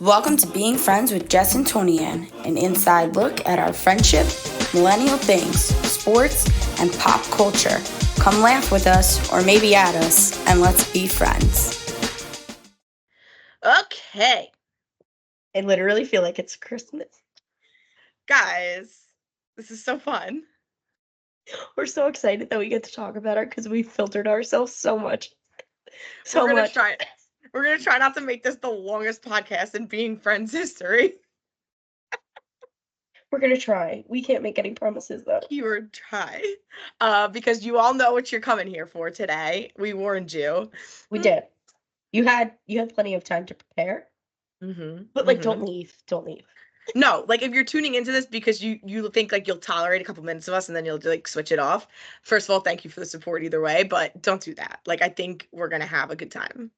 Welcome to Being Friends with Jess and Toni-ann, an inside look at our friendship, millennial things, sports, and pop culture. Come laugh with us, or maybe at us, and let's be friends. Okay, I literally feel like it's Christmas. guys, this is so fun. We're so excited that we get to talk about it because we filtered ourselves so much. We're gonna try not to make this the longest podcast in Being Friends history. We're gonna try. We can't make any promises though. Keyword try. Because you all know what you're coming here for today. We warned you. We did. You had plenty of time to prepare. But don't leave. Don't leave. No, like if you're tuning into this because you think like you'll tolerate a couple minutes of us and then you'll like switch it off. First of all, thank you for the support either way, but don't do that. Like I think we're gonna have a good time.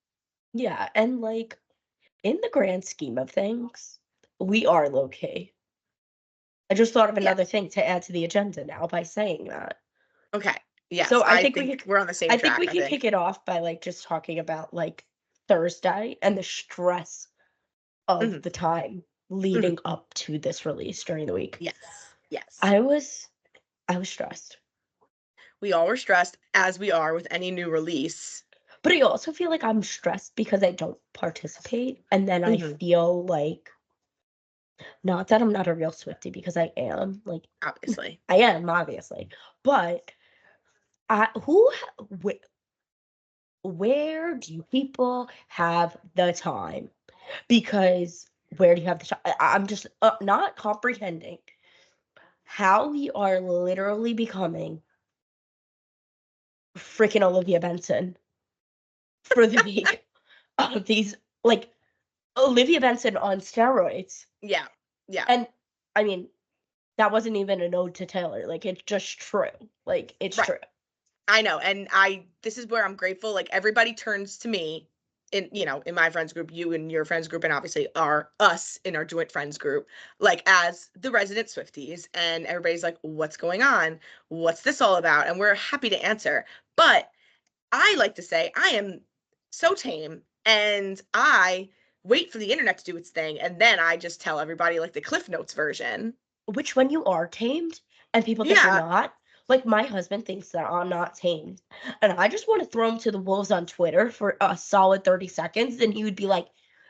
Yeah, and like in the grand scheme of things, we are low key. I just thought of another thing to add to the agenda now by saying that. Okay. Yes. So I think we're on the same track. I think we can kick it off by like just talking about like Thursday and the stress of the time leading up to this release during the week. Yes. I was stressed. We all were stressed, as we are with any new release. But I also feel like I'm stressed because I don't participate, and then I feel like, not that I'm not a real Swiftie, because I am, like, obviously. I am, obviously. But where do people have the time? Because where do you have the time? I'm just not comprehending how we are literally becoming freaking Olivia Benson for the week of these, like, Olivia Benson on steroids. Yeah. And I mean, that wasn't even a ode to Taylor. Like, it's just true. Like, it's true. I know, and this is where I'm grateful. Like everybody turns to me in my friends group, you and your friends group, and obviously us in our joint friends group, like as the resident Swifties, and everybody's like, what's going on? What's this all about? And we're happy to answer. But I like to say I am so tame, and I wait for the internet to do its thing, and then I just tell everybody like the Cliff Notes version. Which when you are tamed and people think you're not, like my husband thinks that I'm not tamed, and I just want to throw him to the wolves on Twitter for a solid 30 seconds, and he would be like,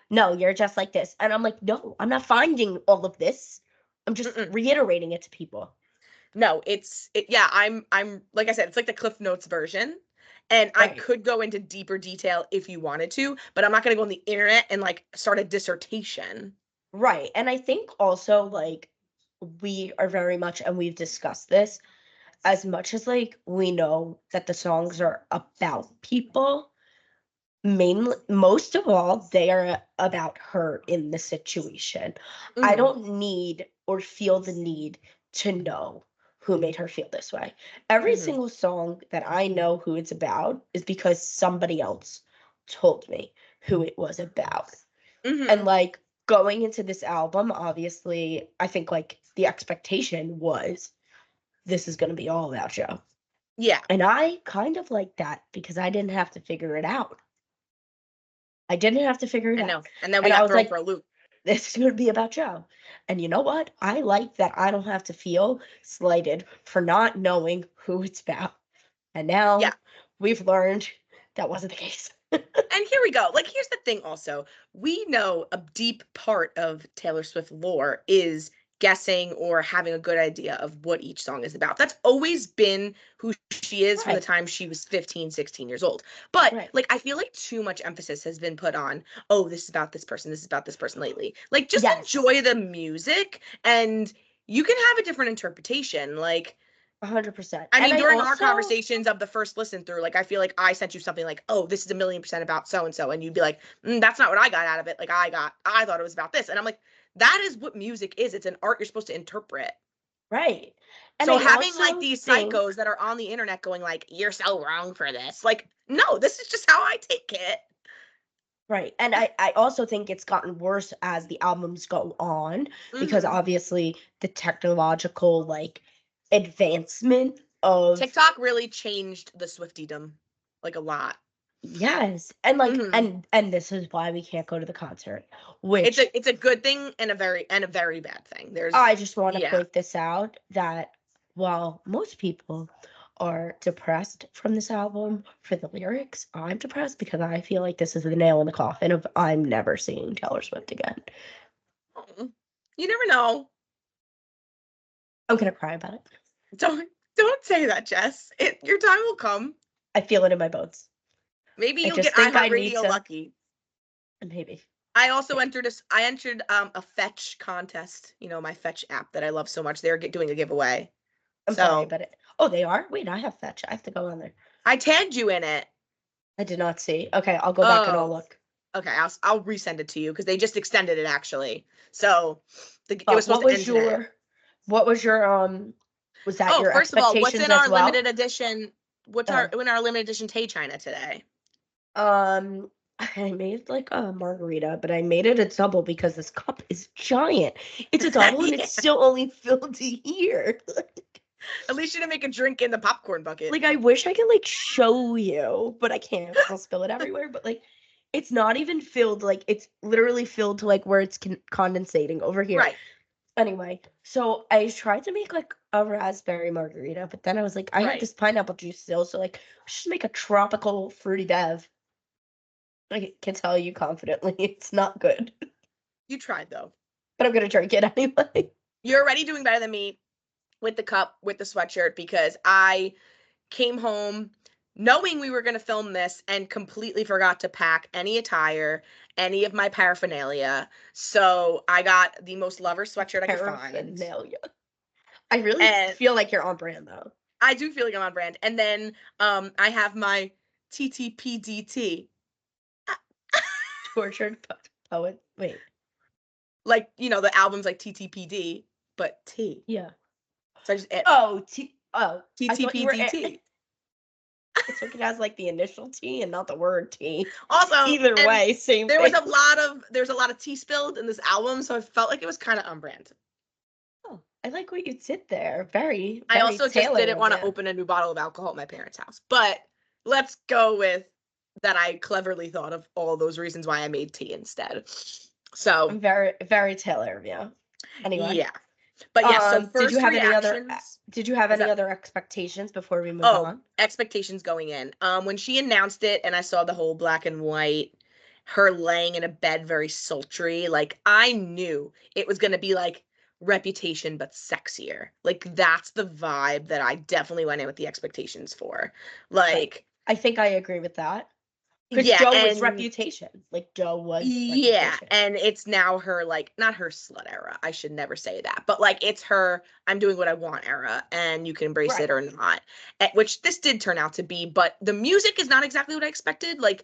no, you're just like this. And I'm like, no, I'm not finding all of this. I'm just reiterating it to people. No, I'm like I said, it's like the Cliff Notes version. And I could go into deeper detail if you wanted to, but I'm not going to go on the internet and like start a dissertation. Right. And I think also like we are very much, and we've discussed this, as much as like we know that the songs are about people, most of all, they are about her in the situation. I don't need or feel the need to know who made her feel this way. Every single song that I know who it's about is because somebody else told me who it was about. And like going into this album, obviously, I think like the expectation was this is going to be all about Joe. Yeah. And I kind of like that because I didn't have to figure it out. I didn't have to figure it out. And then we got thrown for a loop. This is going to be about Joe. And you know what? I like that I don't have to feel slighted for not knowing who it's about. And now we've learned that wasn't the case. And here we go. Like, here's the thing also. We know a deep part of Taylor Swift lore is guessing or having a good idea of what each song is about. That's always been who she is from the time she was 15, 16 years old. But like, I feel like too much emphasis has been put on, oh, this is about this person, this is about this person lately. Like, just enjoy the music and you can have a different interpretation. Like, 100%. I mean, during our conversations of the first listen through, like, I feel like I sent you something like, oh, this is 1,000,000% about so-and-so. And you'd be like, that's not what I got out of it. Like, I thought it was about this. And I'm like, that is what music is. It's an art you're supposed to interpret. Right. And so having like these psychos that are on the internet going like, you're so wrong for this. Like, no, this is just how I take it. Right. And I also think it's gotten worse as the albums go on because obviously the technological like advancement of TikTok really changed the Swiftiedom like a lot. Yes. And like Mhm. and this is why we can't go to the concert, which It's a good thing and a very bad thing. I just want to Yeah. point this out that while most people are depressed from this album for the lyrics, I'm depressed because I feel like this is the nail in the coffin of I'm never seeing Taylor Swift again. Oh, you never know. I'm gonna cry about it. Don't say that, Jess. Your time will come. I feel it in my bones. Maybe I you'll just get think I need iHeartRadio to. lucky. Maybe. I also entered a fetch contest. You know, my fetch app that I love so much. They're doing a giveaway. I'm sorry, So but oh, they are? Wait, I have Fetch. I have to go on there. I tagged you in it. I did not see. Okay, I'll go back and I'll Oh, look. okay. I'll resend it to you because they just extended it actually. So it But was supposed to end today. what was your was that Oh, your first of all, what's expectations in as our well? limited edition? What's Oh. in our limited edition Tay China today? I made like a margarita, but I made it a double because this cup is giant. It's a double and it's still only filled to here. At least you didn't make a drink in the popcorn bucket. Like I wish I could like show you, but I can't because I'll spill it everywhere. But like, it's not even filled. Like it's literally filled to like where it's condensating over here. Right. Anyway, so I tried to make like a raspberry margarita, but then I was like, I have Right. this pineapple juice still, so like, let's just make a tropical fruity bev. I can tell you confidently, it's not good, You tried though. but I'm gonna drink it anyway. You're already doing better than me with the cup, with the sweatshirt, because I came home knowing we were going to film this and completely forgot to pack any attire, any of my paraphernalia. So I got the most lover sweatshirt I could find. Paraphernalia. I really And feel like you're on brand though. I do feel like I'm on brand. And then I have my TTPD. Tortured poet. Wait. Like, you know, the album's like TTPD, but T. Yeah. So I just TTPDT. TTPDT. I took it as like the initial T and not the word T. Also, either way, same there thing. there's a lot of tea spilled in this album, so I felt like it was kind of on brand. Oh, I like what you did there. Very, I also just didn't want to to open a new bottle of alcohol at my parents' house. But let's go with that I cleverly thought of all those reasons why I made tea instead. So very, very Taylor of you. Anyway. Yeah. But yeah, so did you have any reactions. other expectations before we move on? Expectations going in. When she announced it and I saw the whole black and white, her laying in a bed very sultry, like I knew it was gonna be like Reputation but sexier. Like that's the vibe that I definitely went in with the expectations for. Like I think I agree with that. Because yeah, Joe was Reputation. Like Joe was Reputation. And it's now her, like, not her slut era. I should never say that. But like it's her I'm doing what I want era, and you can embrace it or not. Which this did turn out to be, but the music is not exactly what I expected. Like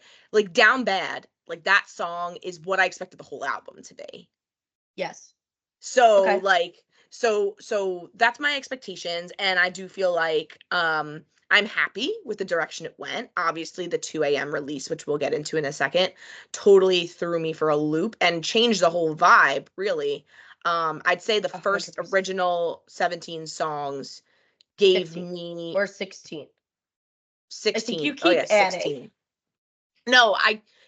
Down Bad, like that song is what I expected the whole album to be. Yes. So Okay. like so that's my expectations, and I do feel like I'm happy with the direction it went. Obviously, the 2 a.m. release, which we'll get into in a second, totally threw me for a loop and changed the whole vibe, really. I'd say the first 100%. original 17 songs gave 15. me or 16. 16. I think you keep adding. 16. No,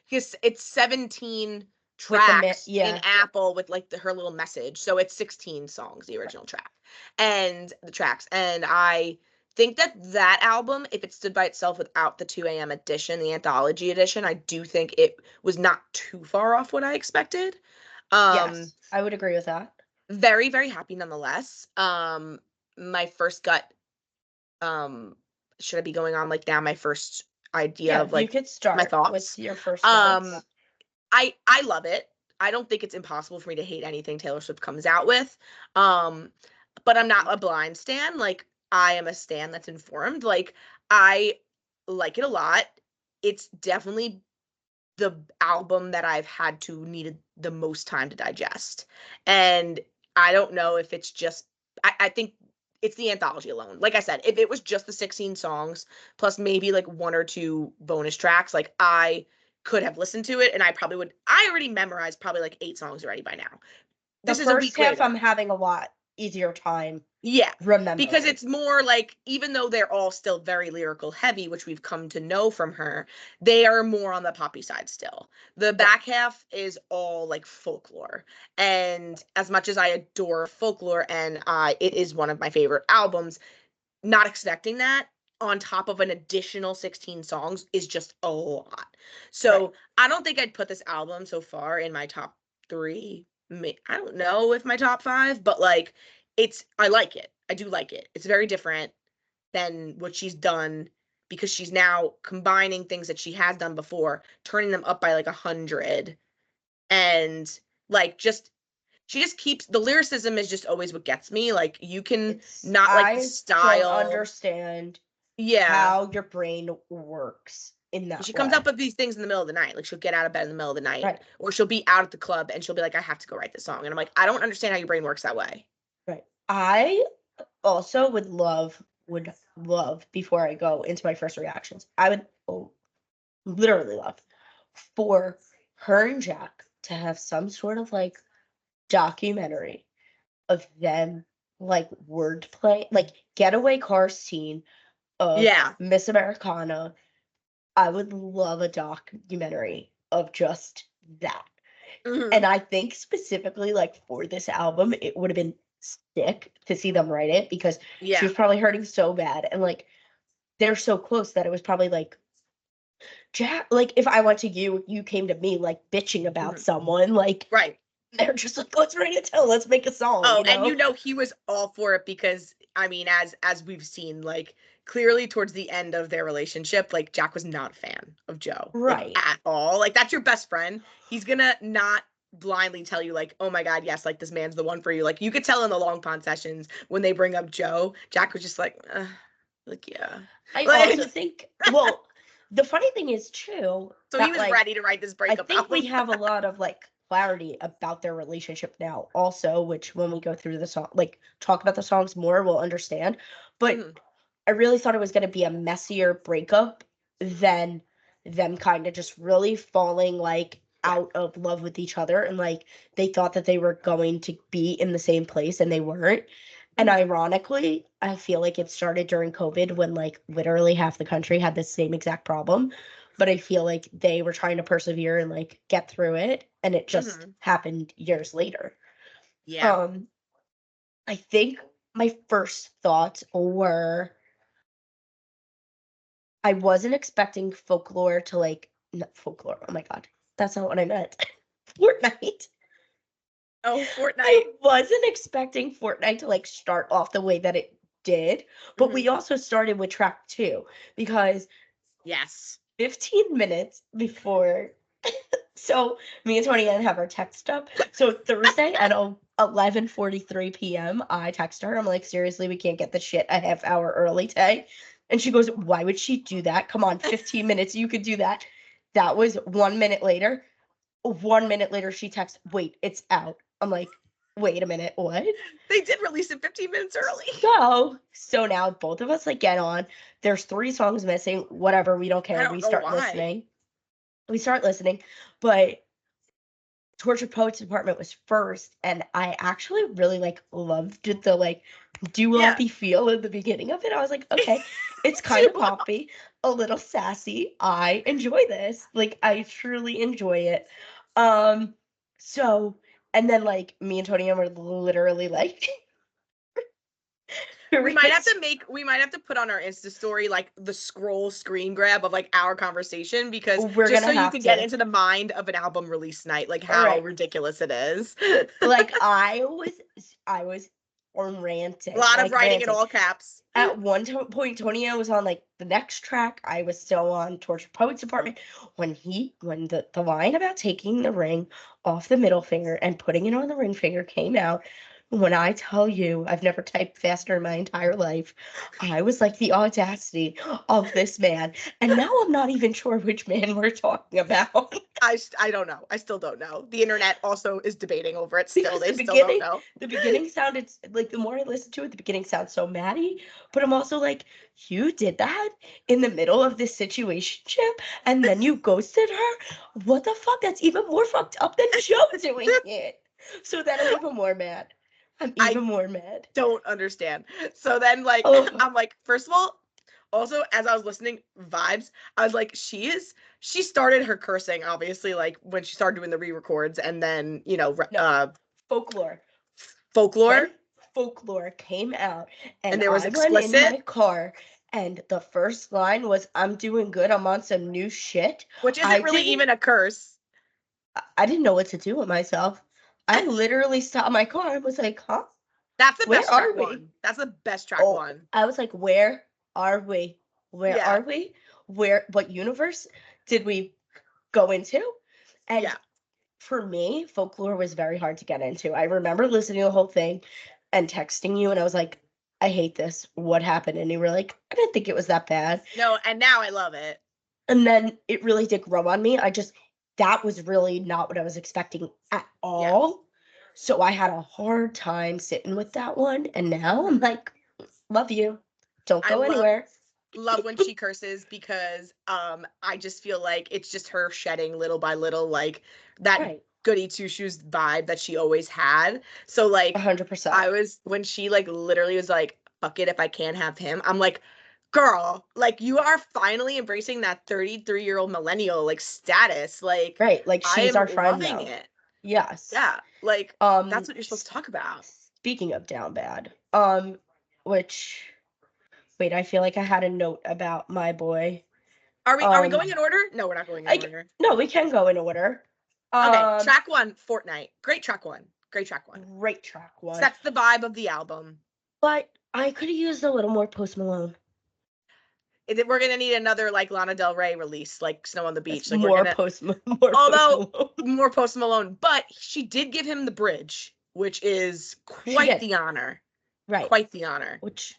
guess it's 17 tracks in Apple with like her little message. So it's 16 songs, the original track and the tracks. And I think that album, if it stood by itself without the 2 a.m. edition, the Anthology edition, I do think it was not too far off what I expected. Yes, I would agree with that. Very, very happy nonetheless. My first gut, should I be going on like now my first idea of like you could start my thoughts with your first thoughts. I love it. I don't think it's impossible for me to hate anything Taylor Swift comes out with. But I'm not a blind stan. Like I am a stan that's informed. Like I like it a lot. It's definitely the album that I've had to needed the most time to digest. And I don't know if it's just I think it's the Anthology alone. Like I said, if it was just the 16 songs plus maybe like one or two bonus tracks, like I could have listened to it and I already memorized probably like 8 songs already by now. The first half I'm having a lot easier time Yeah, remembering. because it's more like, even though they're all still very lyrical heavy, which we've come to know from her, they are more on the poppy side still. The back half is all like folklore. And as much as I adore folklore and it is one of my favorite albums, not expecting that on top of an additional 16 songs is just a lot. So I don't think I'd put this album so far in my top 3. I don't know if my top 5, but like I like it. I do like it. It's very different than what she's done because she's now combining things that she has done before, turning them up by like 100, and like she just keeps the lyricism is just always what gets me. Like you can not like the style. I don't understand Yeah. how your brain works in that She way. comes up with these things in the middle of the night. Like she'll get out of bed in the middle of the night, or she'll be out at the club and she'll be like, I have to go write this song. And I'm like, I don't understand how your brain works that way. Right. I also would love before I go into my first reactions, I would literally love for her and Jack to have some sort of like documentary of them like wordplay, like getaway car scene of Miss Americana. I would love a documentary of just that. Mm-hmm. And I think specifically like for this album, it would have been sick to see them write it because she was probably hurting so bad. And like they're so close that it was probably like, Jack, like if I went to you, you came to me like bitching about someone, like they're just like, let's write it down, let's make a song. Oh, and he was all for it because I mean, as we've seen, like clearly towards the end of their relationship, like Jack was not a fan of Joe, like, at all. Like that's your best friend. He's gonna not blindly tell you like, oh my God, yes, like this man's the one for you. Like you could tell in the Long Pond sessions when they bring up Joe, Jack was just like yeah. I also think, well, the funny thing is too. So he was like, ready to write this breakup. I think we have a lot of like clarity about their relationship now also, which when we go through the song, like talk about the songs more, we'll understand. But I really thought it was going to be a messier breakup than them kind of just really falling like out of love with each other, and like they thought that they were going to be in the same place and they weren't. And ironically, I feel like it started during COVID when like literally half the country had the same exact problem. But I feel like they were trying to persevere and like get through it, and it just happened years later. Yeah. I think my first thoughts were I wasn't expecting folklore to like not folklore. Oh my God, that's not what I meant. Fortnite. Oh, Fortnite. I wasn't expecting Fortnite to like start off the way that it did, but we also started with track 2 because 15 minutes before. So me and Toni-ann have our text up. So Thursday at 11:43 p.m. I text her. I'm like, seriously, we can't get the shit a half hour early today. And she goes, why would she do that? Come on, 15 minutes, you could do that. That was 1 minute later. 1 minute later, she texts, wait, it's out. I'm like, wait a minute, what? They did release it 15 minutes early. So now both of us like get on. There's 3 songs missing. Whatever, we don't care. We start listening. But Tortured Poets Department was first, and I actually really like loved the like doo-woppy feel in the beginning of it. I was like, okay, it's kind of poppy, a little sassy. I enjoy this. Like I truly enjoy it. So, and then like me and Toni-ann were literally like we might have to put on our Insta story like the scroll screen grab of like our conversation, because just so you can get into the mind of an album release night, like how ridiculous it is. Like I was ranting. A lot of writing in all caps. At one point, Toni-ann was on like the next track. I was still on Tortured Poets Department. When the line about taking the ring off the middle finger and putting it on the ring finger came out, when I tell you I've never typed faster in my entire life, I was like, the audacity of this man. And now I'm not even sure which man we're talking about. I don't know. I still don't know. The internet also is debating over it still. They still don't know. The beginning sounded like, the more I listened to it, the beginning sounds so Maddie. But I'm also like, you did that in the middle of this situationship and then you ghosted her? What the fuck? That's even more fucked up than Joe doing it. So then I'm even more mad. I'm I even more mad. don't understand. So then, like, Oh. I'm like, first of all, also, as I was listening, vibes, I was like, she started her cursing, obviously, like, when she started doing the re-records, and then, you know, No. Folklore. Folklore, When Folklore came out, and there was I went in my explicit, car, and the first line was, "I'm doing good. I'm on some new shit." which I isn't really didn't- even a curse. I didn't know what to do with myself. I literally stopped my car and was like, huh? That's the Where best are track we? one. That's the best track Oh, one. I was like, where are we? Where Yeah. are we? What universe did we go into? And Yeah. for me, Folklore was very hard to get into. I remember listening to the whole thing and texting you, and I was like, I hate this. What happened? And you were like, I didn't think it was that bad. No, and now I love it. And then it really did grow on me. That was really not what I was expecting at all. So I had a hard time sitting with that one. And now I'm like, love you. Don't go anywhere. Love when she curses, because I just feel like it's just her shedding little by little, like, that Right. goody two shoes vibe that she always had. So, like, 100%. when she, like, literally was like, fuck it if I can't have him, I'm like, girl, like, you are finally embracing that 33-year-old millennial, like, status. Like, Right. Like, I she's am our friend loving now. it. Yes. Yeah. Like, that's what you're supposed to talk about. Speaking of down bad, which, wait, I feel like I had a note about my boy. Are we going in order? No, we're not going in order. No, we can go in order. Okay, track one, Fortnite. Great track one. Great track one. Great track one. Sets the vibe of the album. But I could have used a little more Post Malone. We're gonna need another, like, Lana Del Rey release, like Snow on the Beach. Like, more Post Malone. But she did give him the bridge, which is quite the honor. Right. Quite the honor. Which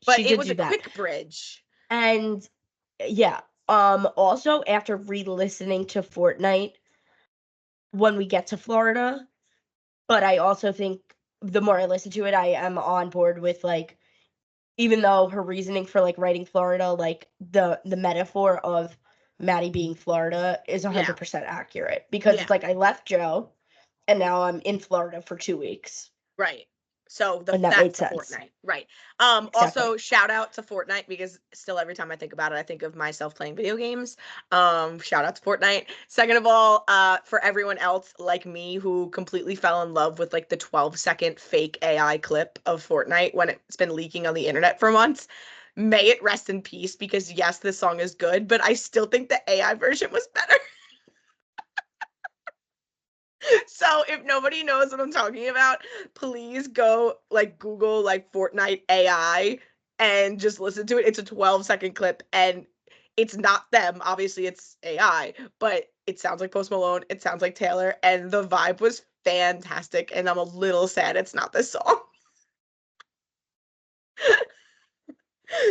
but it was a quick bridge. And yeah. Also, after re-listening to Fortnite when we get to Florida, but I also think the more I listen to it, I am on board with, like, even though her reasoning for, like, writing Florida, like, the metaphor of Maddie being Florida is 100% accurate, because it's like, I left Joe and now I'm in Florida for 2 weeks. Right. So that made sense. Fortnite. Right. Exactly. Also, shout out to Fortnite, because still every time I think about it, I think of myself playing video games. Shout out to Fortnite. Second of all, for everyone else like me who completely fell in love with, like, the 12-second fake AI clip of Fortnite when it's been leaking on the internet for months, may it rest in peace, because yes, this song is good, but I still think the AI version was better. So if nobody knows what I'm talking about, please go, like, Google, like, Fortnite AI and just listen to it. It's a 12-second clip, and it's not them. Obviously, it's AI, but it sounds like Post Malone. It sounds like Taylor, and the vibe was fantastic, and I'm a little sad it's not this song.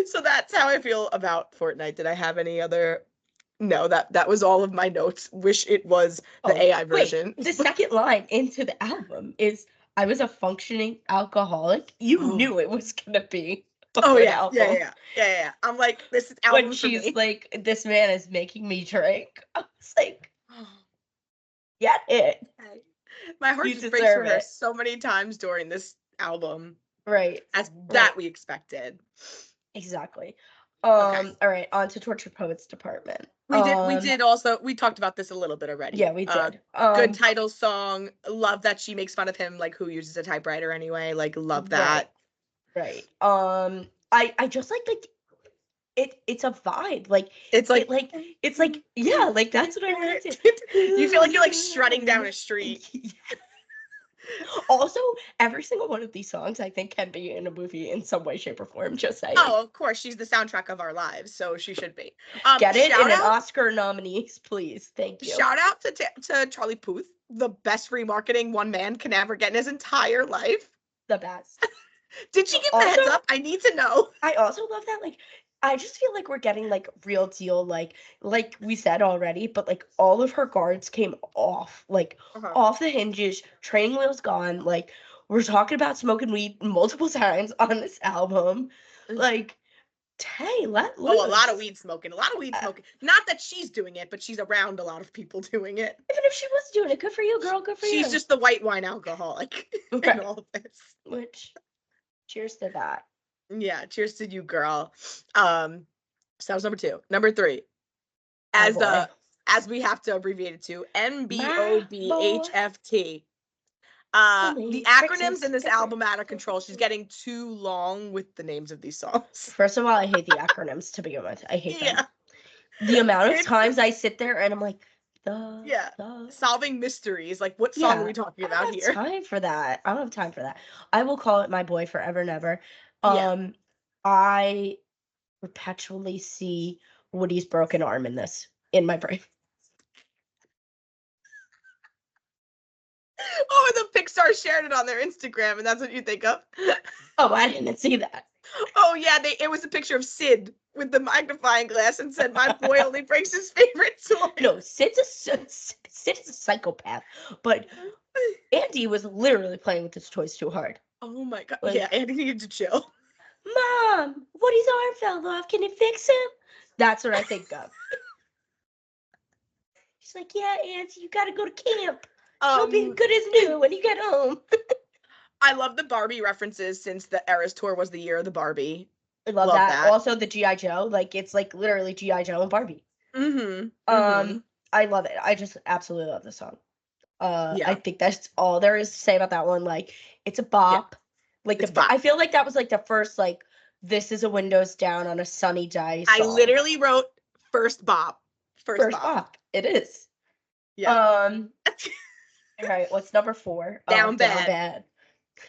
So that's how I feel about Fortnite. Did I have any other? No, that was all of my notes. Wish it was the AI version. Wait, the second line into the album is, I was a functioning alcoholic. You knew it was gonna be a good album. Yeah. I'm like, this is album when for she's me. like, this man is making me drink. I was like, get it. My heart just breaks for her so many times during this album. Right. As that we expected. Exactly. All right, on to Torture Poets Department. We did also, we talked about this a little bit already. Yeah, we did. Good title song. Love that she makes fun of him, like, who uses a typewriter anyway. Like, love that. Right. I just like it's a vibe. Like, it's like yeah, like, that's what I wanted to. You feel like you're, like, strutting down a street. Also, every single one of these songs, I think, can be in a movie in some way, shape, or form. Just saying. Oh, of course, she's the soundtrack of our lives, so she should be. Get it in an Oscar nominees, please. Thank you. Shout out to Charlie Puth, the best remarketing one man can ever get in his entire life. The best. Did she give the heads up? I need to know. I also love that, like, I just feel like we're getting, like, real deal, like we said already, but, like, all of her guards came off, like, off the hinges, training wheels gone, like, we're talking about smoking weed multiple times on this album, like, Hey, let loose. Oh, a lot of weed smoking. Not that she's doing it, but she's around a lot of people doing it. Even if she was doing it, good for you, girl. Good for you. She's just the white wine alcoholic in all of this. Which, cheers to that. Yeah, cheers to you, girl. So that was number 2. Number 3, as we have to abbreviate it to MBOBHFT. The acronyms in this album out of control. She's getting too long with the names of these songs. First of all, I hate the acronyms to begin with. I hate them. The amount of times I sit there and I'm like, solving mysteries. Like, what song are we talking about here? I don't have time for that. I don't have time for that. I will call it my boy forever and ever. I perpetually see Woody's broken arm in this, in my brain. Oh, the Pixar shared it on their Instagram, and that's what you think of? Oh, I didn't see that. Oh, yeah, it was a picture of Sid with the magnifying glass and said, my boy only breaks his favorite toy. No, Sid's a psychopath, but Andy was literally playing with his toys too hard. Oh, my God. Like, yeah, Andy needed to chill. Mom, Woody's arm fell off. Can you fix him? That's what I think of. She's like, yeah, Auntie, you got to go to camp. He'll be good as new when you get home. I love the Barbie references since the Eras Tour was the year of the Barbie. I love that. Also, the G.I. Joe. Like, it's like literally G.I. Joe and Barbie. I love it. I just absolutely love this song. I think that's all there is to say about that one. Like, it's a bop. Yeah. Like, I feel like that was like the first, like, this is a windows down on a sunny day song. I literally wrote first bop. First bop. It is. Yeah. All right, what's number 4? Down Bad.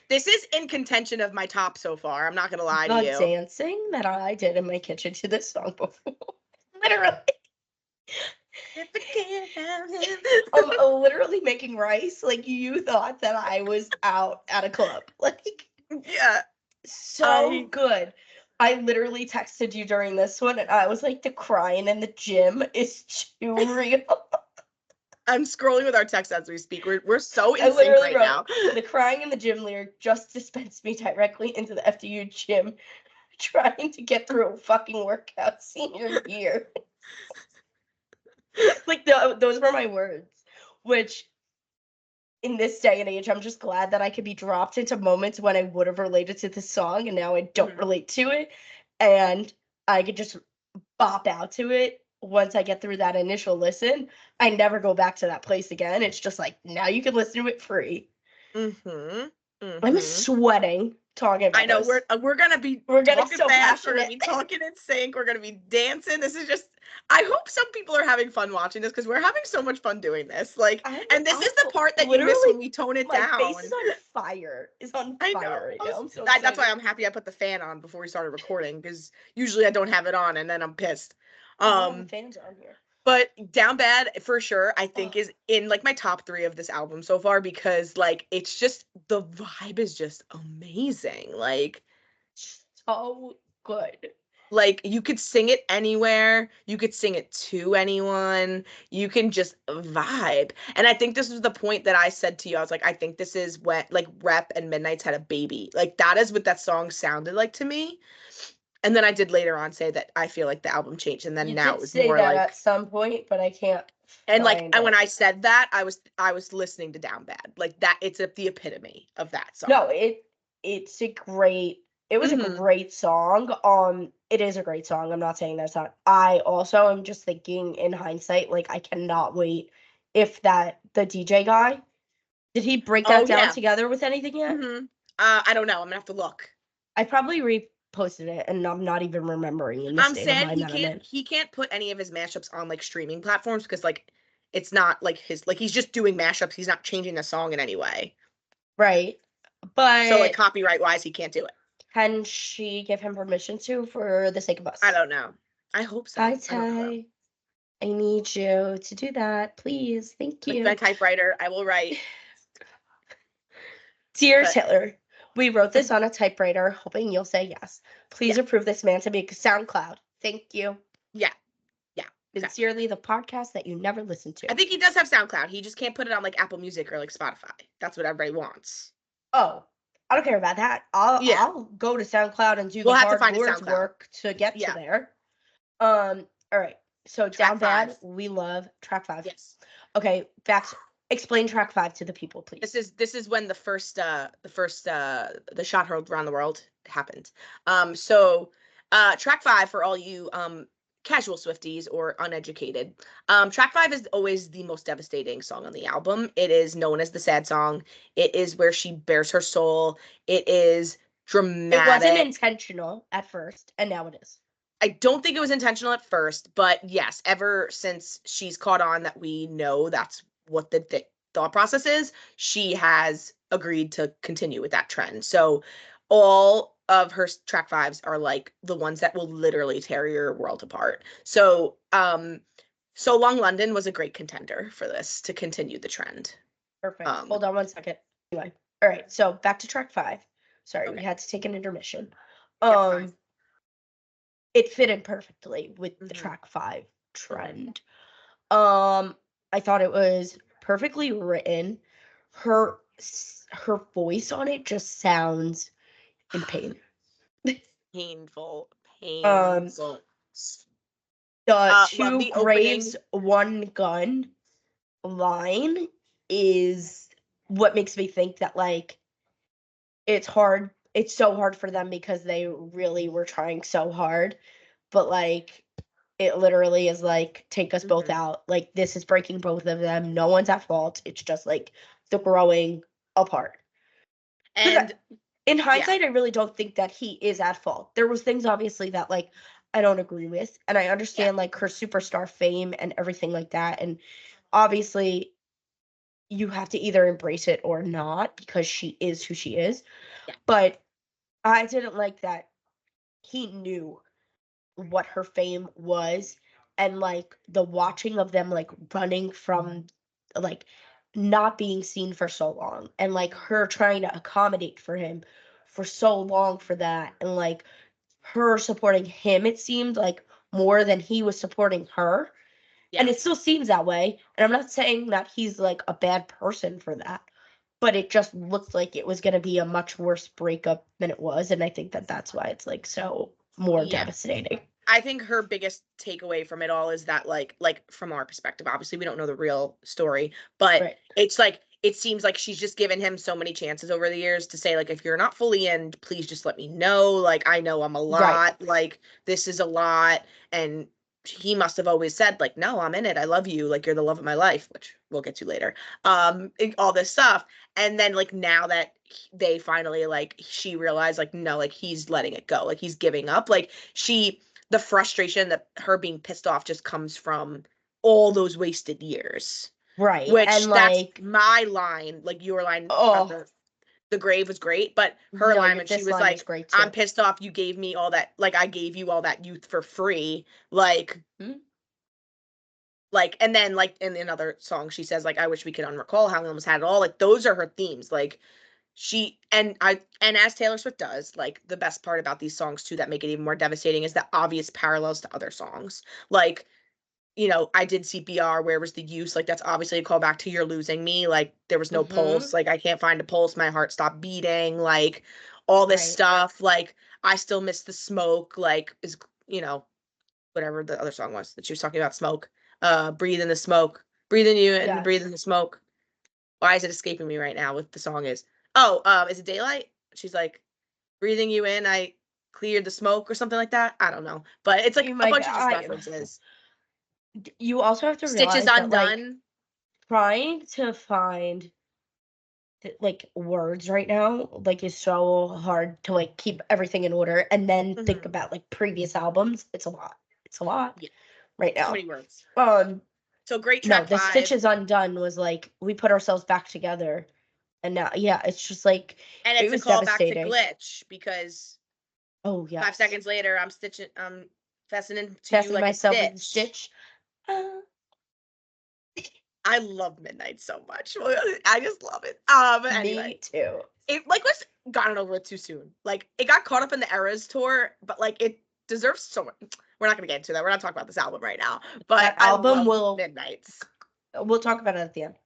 This is in contention of my top so far. I'm not going to lie to you. The dancing that I did in my kitchen to this song before. Literally. I'm literally making rice. Like, you thought that I was out at a club. Like, yeah. So good. I literally texted you during this one, and I was like, the crying in the gym is too real. I'm scrolling with our text as we speak. We're so in sync right now. The crying in the gym lyric just dispensed me directly into the FDU gym, trying to get through a fucking workout senior year. Like, those were my words, which in this day and age, I'm just glad that I could be dropped into moments when I would have related to this song, and now I don't relate to it, and I could just bop out to it. Once I get through that initial listen, I never go back to that place again. It's just like, now you can listen to it free. I'm sweating talking about I know this. we're gonna be so fast, passionate. we're gonna be talking in sync, we're gonna be dancing. This is just, I hope some people are having fun watching this because we're having so much fun doing this. Like, and this is the part that you miss when we tone it down. My face is on fire. It's on fire right now. I'm so that's why I'm happy I put the fan on before we started recording, because usually I don't have it on and then I'm pissed. The fans are on here. But Down Bad, for sure, I think is in like my top 3 of this album so far, because like it's just, the vibe is just amazing. Like, so good. Like, you could sing it anywhere, you could sing it to anyone, you can just vibe. And I think this was the point that I said to you. I was like, I think this is when like Rep and Midnight's had a baby. Like, that is what that song sounded like to me. And then I did later on say that I feel like the album changed, and then now it was more like at some point, but I can't. And like, and when I said that, I was listening to Down Bad. Like, that, it's the epitome of that song. No, it's a great. It was a great song. It is a great song. I'm not saying that's not. I also am just thinking in hindsight, like, I cannot wait if the DJ guy, did he break that down together with anything yet? I don't know. I'm gonna have to look. I probably reposted it, and I'm not even remembering. I'm sad he can't put any of his mashups on like streaming platforms, because like it's not like he's just doing mashups. He's not changing the song in any way. Right. But so like copyright wise, he can't do it. Can she give him permission to, for the sake of us? I don't know. I hope so. Hi, Ty. I need you to do that, please. Thank you. With my typewriter, I will write. Dear Taylor, we wrote this on a typewriter, hoping you'll say yes. Please approve this man to be a SoundCloud. Thank you. Yeah. Sincerely, the podcast that you never listen to. I think he does have SoundCloud. He just can't put it on like Apple Music or like Spotify. That's what everybody wants. Oh, I don't care about that. Yeah. I'll go to SoundCloud and do We'll the have to hard find a words SoundCloud. work to get to Yeah. there. All right. So Track Down Bad, 5. we love track 5. Yes. Okay, explain track 5 to the people, please. This is when the shot heard around the world happened. So track 5 for all you casual Swifties or uneducated. Track 5 is always the most devastating song on the album. It is known as the sad song. It is where she bears her soul. It is dramatic. It wasn't intentional at first, and now it is. I don't think it was intentional at first, but yes, ever since she's caught on that we know that's what the thought process is, she has agreed to continue with that trend. So all of her track 5s are like the ones that will literally tear your world apart. So So Long London was a great contender for this to continue the trend. Perfect. Hold on one second. Anyway. All right, so back to track 5. Sorry, Okay. we had to take an intermission. Fine. It fit in perfectly with the track 5 trend. I thought it was perfectly written. Her voice on it just sounds in pain. Painful. The two the graves, one gun line is what makes me think that like it's hard. It's so hard for them because they really were trying so hard, but like it literally is like take us both out. Like this is breaking both of them. No one's at fault. It's just like the growing apart. And in hindsight, I really don't think that he is at fault. There was things obviously that like I don't agree with, and I understand like her superstar fame and everything like that, and obviously you have to either embrace it or not because she is who she is. Yeah. But I didn't like that he knew what her fame was, and like the watching of them like running from like not being seen for so long, and like her trying to accommodate for him for so long for that, and like her supporting him, it seemed like more than he was supporting her. Yeah. And it still seems that way, and I'm not saying that he's like a bad person for that, but it just looked like it was going to be a much worse breakup than it was, and I think that that's why it's like so more devastating. I think her biggest takeaway from it all is that like from our perspective, obviously we don't know the real story, but it's like it seems like she's just given him so many chances over the years to say like, if you're not fully in, please just let me know. Like I know I'm a lot, like this is a lot, and he must have always said like, no, I'm in it, I love you, like you're the love of my life, which we'll get to later. All this stuff, and then like now that they finally like she realized like no, like he's letting it go, like he's giving up, like the frustration that her being pissed off just comes from all those wasted years. Right. Which and that's like my line, like your line. The grave was great, but her line when she was like, I'm pissed off you gave me all that, like I gave you all that youth for free. Like, like, and then like in another song, she says like, I wish we could unrecall how we almost had it all. Like those are her themes. Like and as Taylor Swift does, like the best part about these songs too that make it even more devastating is the obvious parallels to other songs. Like, you know, I did CPR, where was the use? Like that's obviously a callback to You're Losing Me. Like there was no pulse, like I can't find a pulse, my heart stopped beating, like all this stuff. Like I still miss the smoke, like is, you know, whatever the other song was that she was talking about, smoke. Breathe in the smoke, breathe in you and breathe in the smoke. Why is it escaping me right now what the song is? Is it Daylight? She's like, breathing you in, I cleared the smoke or something like that. I don't know. But it's like a bunch of just references. You also have to realize Stitches that, Undone. like, trying to find like words right now like is so hard to like keep everything in order and then think about like previous albums. It's a lot right now. So many words. So great track 5. The Stitches Undone was like we put ourselves back together, and now it's just like, and it's a call back to Glitch because 5 seconds later I'm fastening you like myself a with a stitch. I love Midnight so much. I just love it. Anyway, me too. It like was gotten over it too soon. Like it got caught up in the Eras tour, but like it deserves so much. We're not gonna get into that. We're not talking about this album right now. But that album will Midnights. We'll talk about it at the end.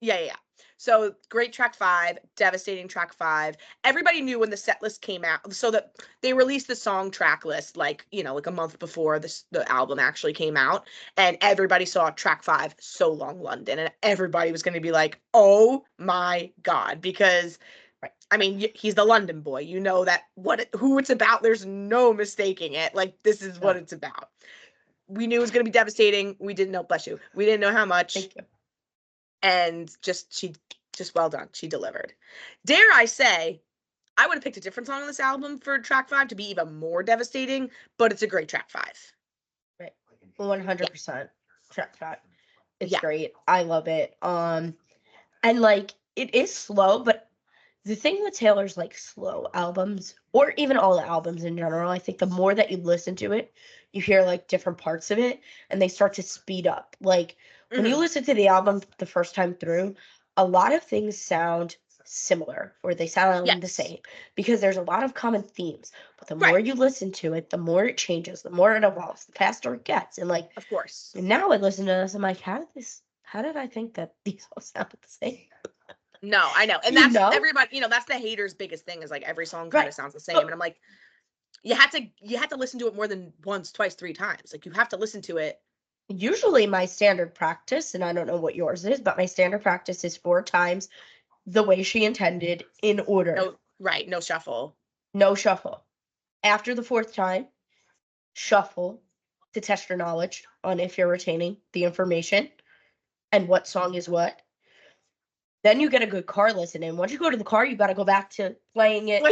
Yeah. So great track 5, devastating track 5. Everybody knew when the set list came out, so that they released the song track list like a month before the album actually came out, and everybody saw track 5, So Long London, and everybody was going to be like, oh my god, because I mean, he's the London boy. You know that who it's about. There's no mistaking it. Like, this is what it's about. We knew it was going to be devastating. We didn't know. Bless you. We didn't know how much. Thank you. And just well done. She delivered. Dare I say, I would have picked a different song on this album for track 5 to be even more devastating, but it's a great track 5. Right. 100% track 5. It's Yeah. great. I love it. And like, it is slow, but the thing with Taylor's like slow albums, or even all the albums in general, I think the more that you listen to it, you hear like different parts of it, and they start to speed up. Like when you listen to the album the first time through, a lot of things sound similar, or they sound the same, because there's a lot of common themes. But the more you listen to it, the more it changes, the more it evolves, the faster it gets. And like, of course. And now I listen to this, I'm like, how did I think that these all sounded the same? No, I know. And that's everybody, that's the haters' biggest thing, is like every song kind of sounds the same. And I'm like, you have to listen to it more than once, twice, 3 times. Like, you have to listen to it. Usually my standard practice, and I don't know what yours is, but my standard practice is 4 times the way she intended, in order. No shuffle. No shuffle. After the 4th time, shuffle to test your knowledge on if you're retaining the information and what song is what. Then you get a good car listen in. Once you go to the car, you got to go back to playing it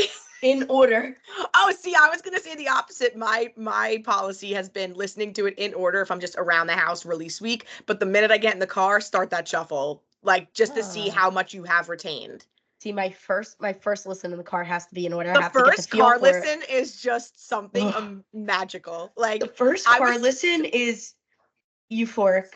in order. Oh, see, I was going to say the opposite. My policy has been listening to it in order if I'm just around the house release week. But the minute I get in the car, start that shuffle, like, just to see how much you have retained. See, my first listen in the car has to be in order. The first car listen is just something magical. Like, the first car listen is euphoric.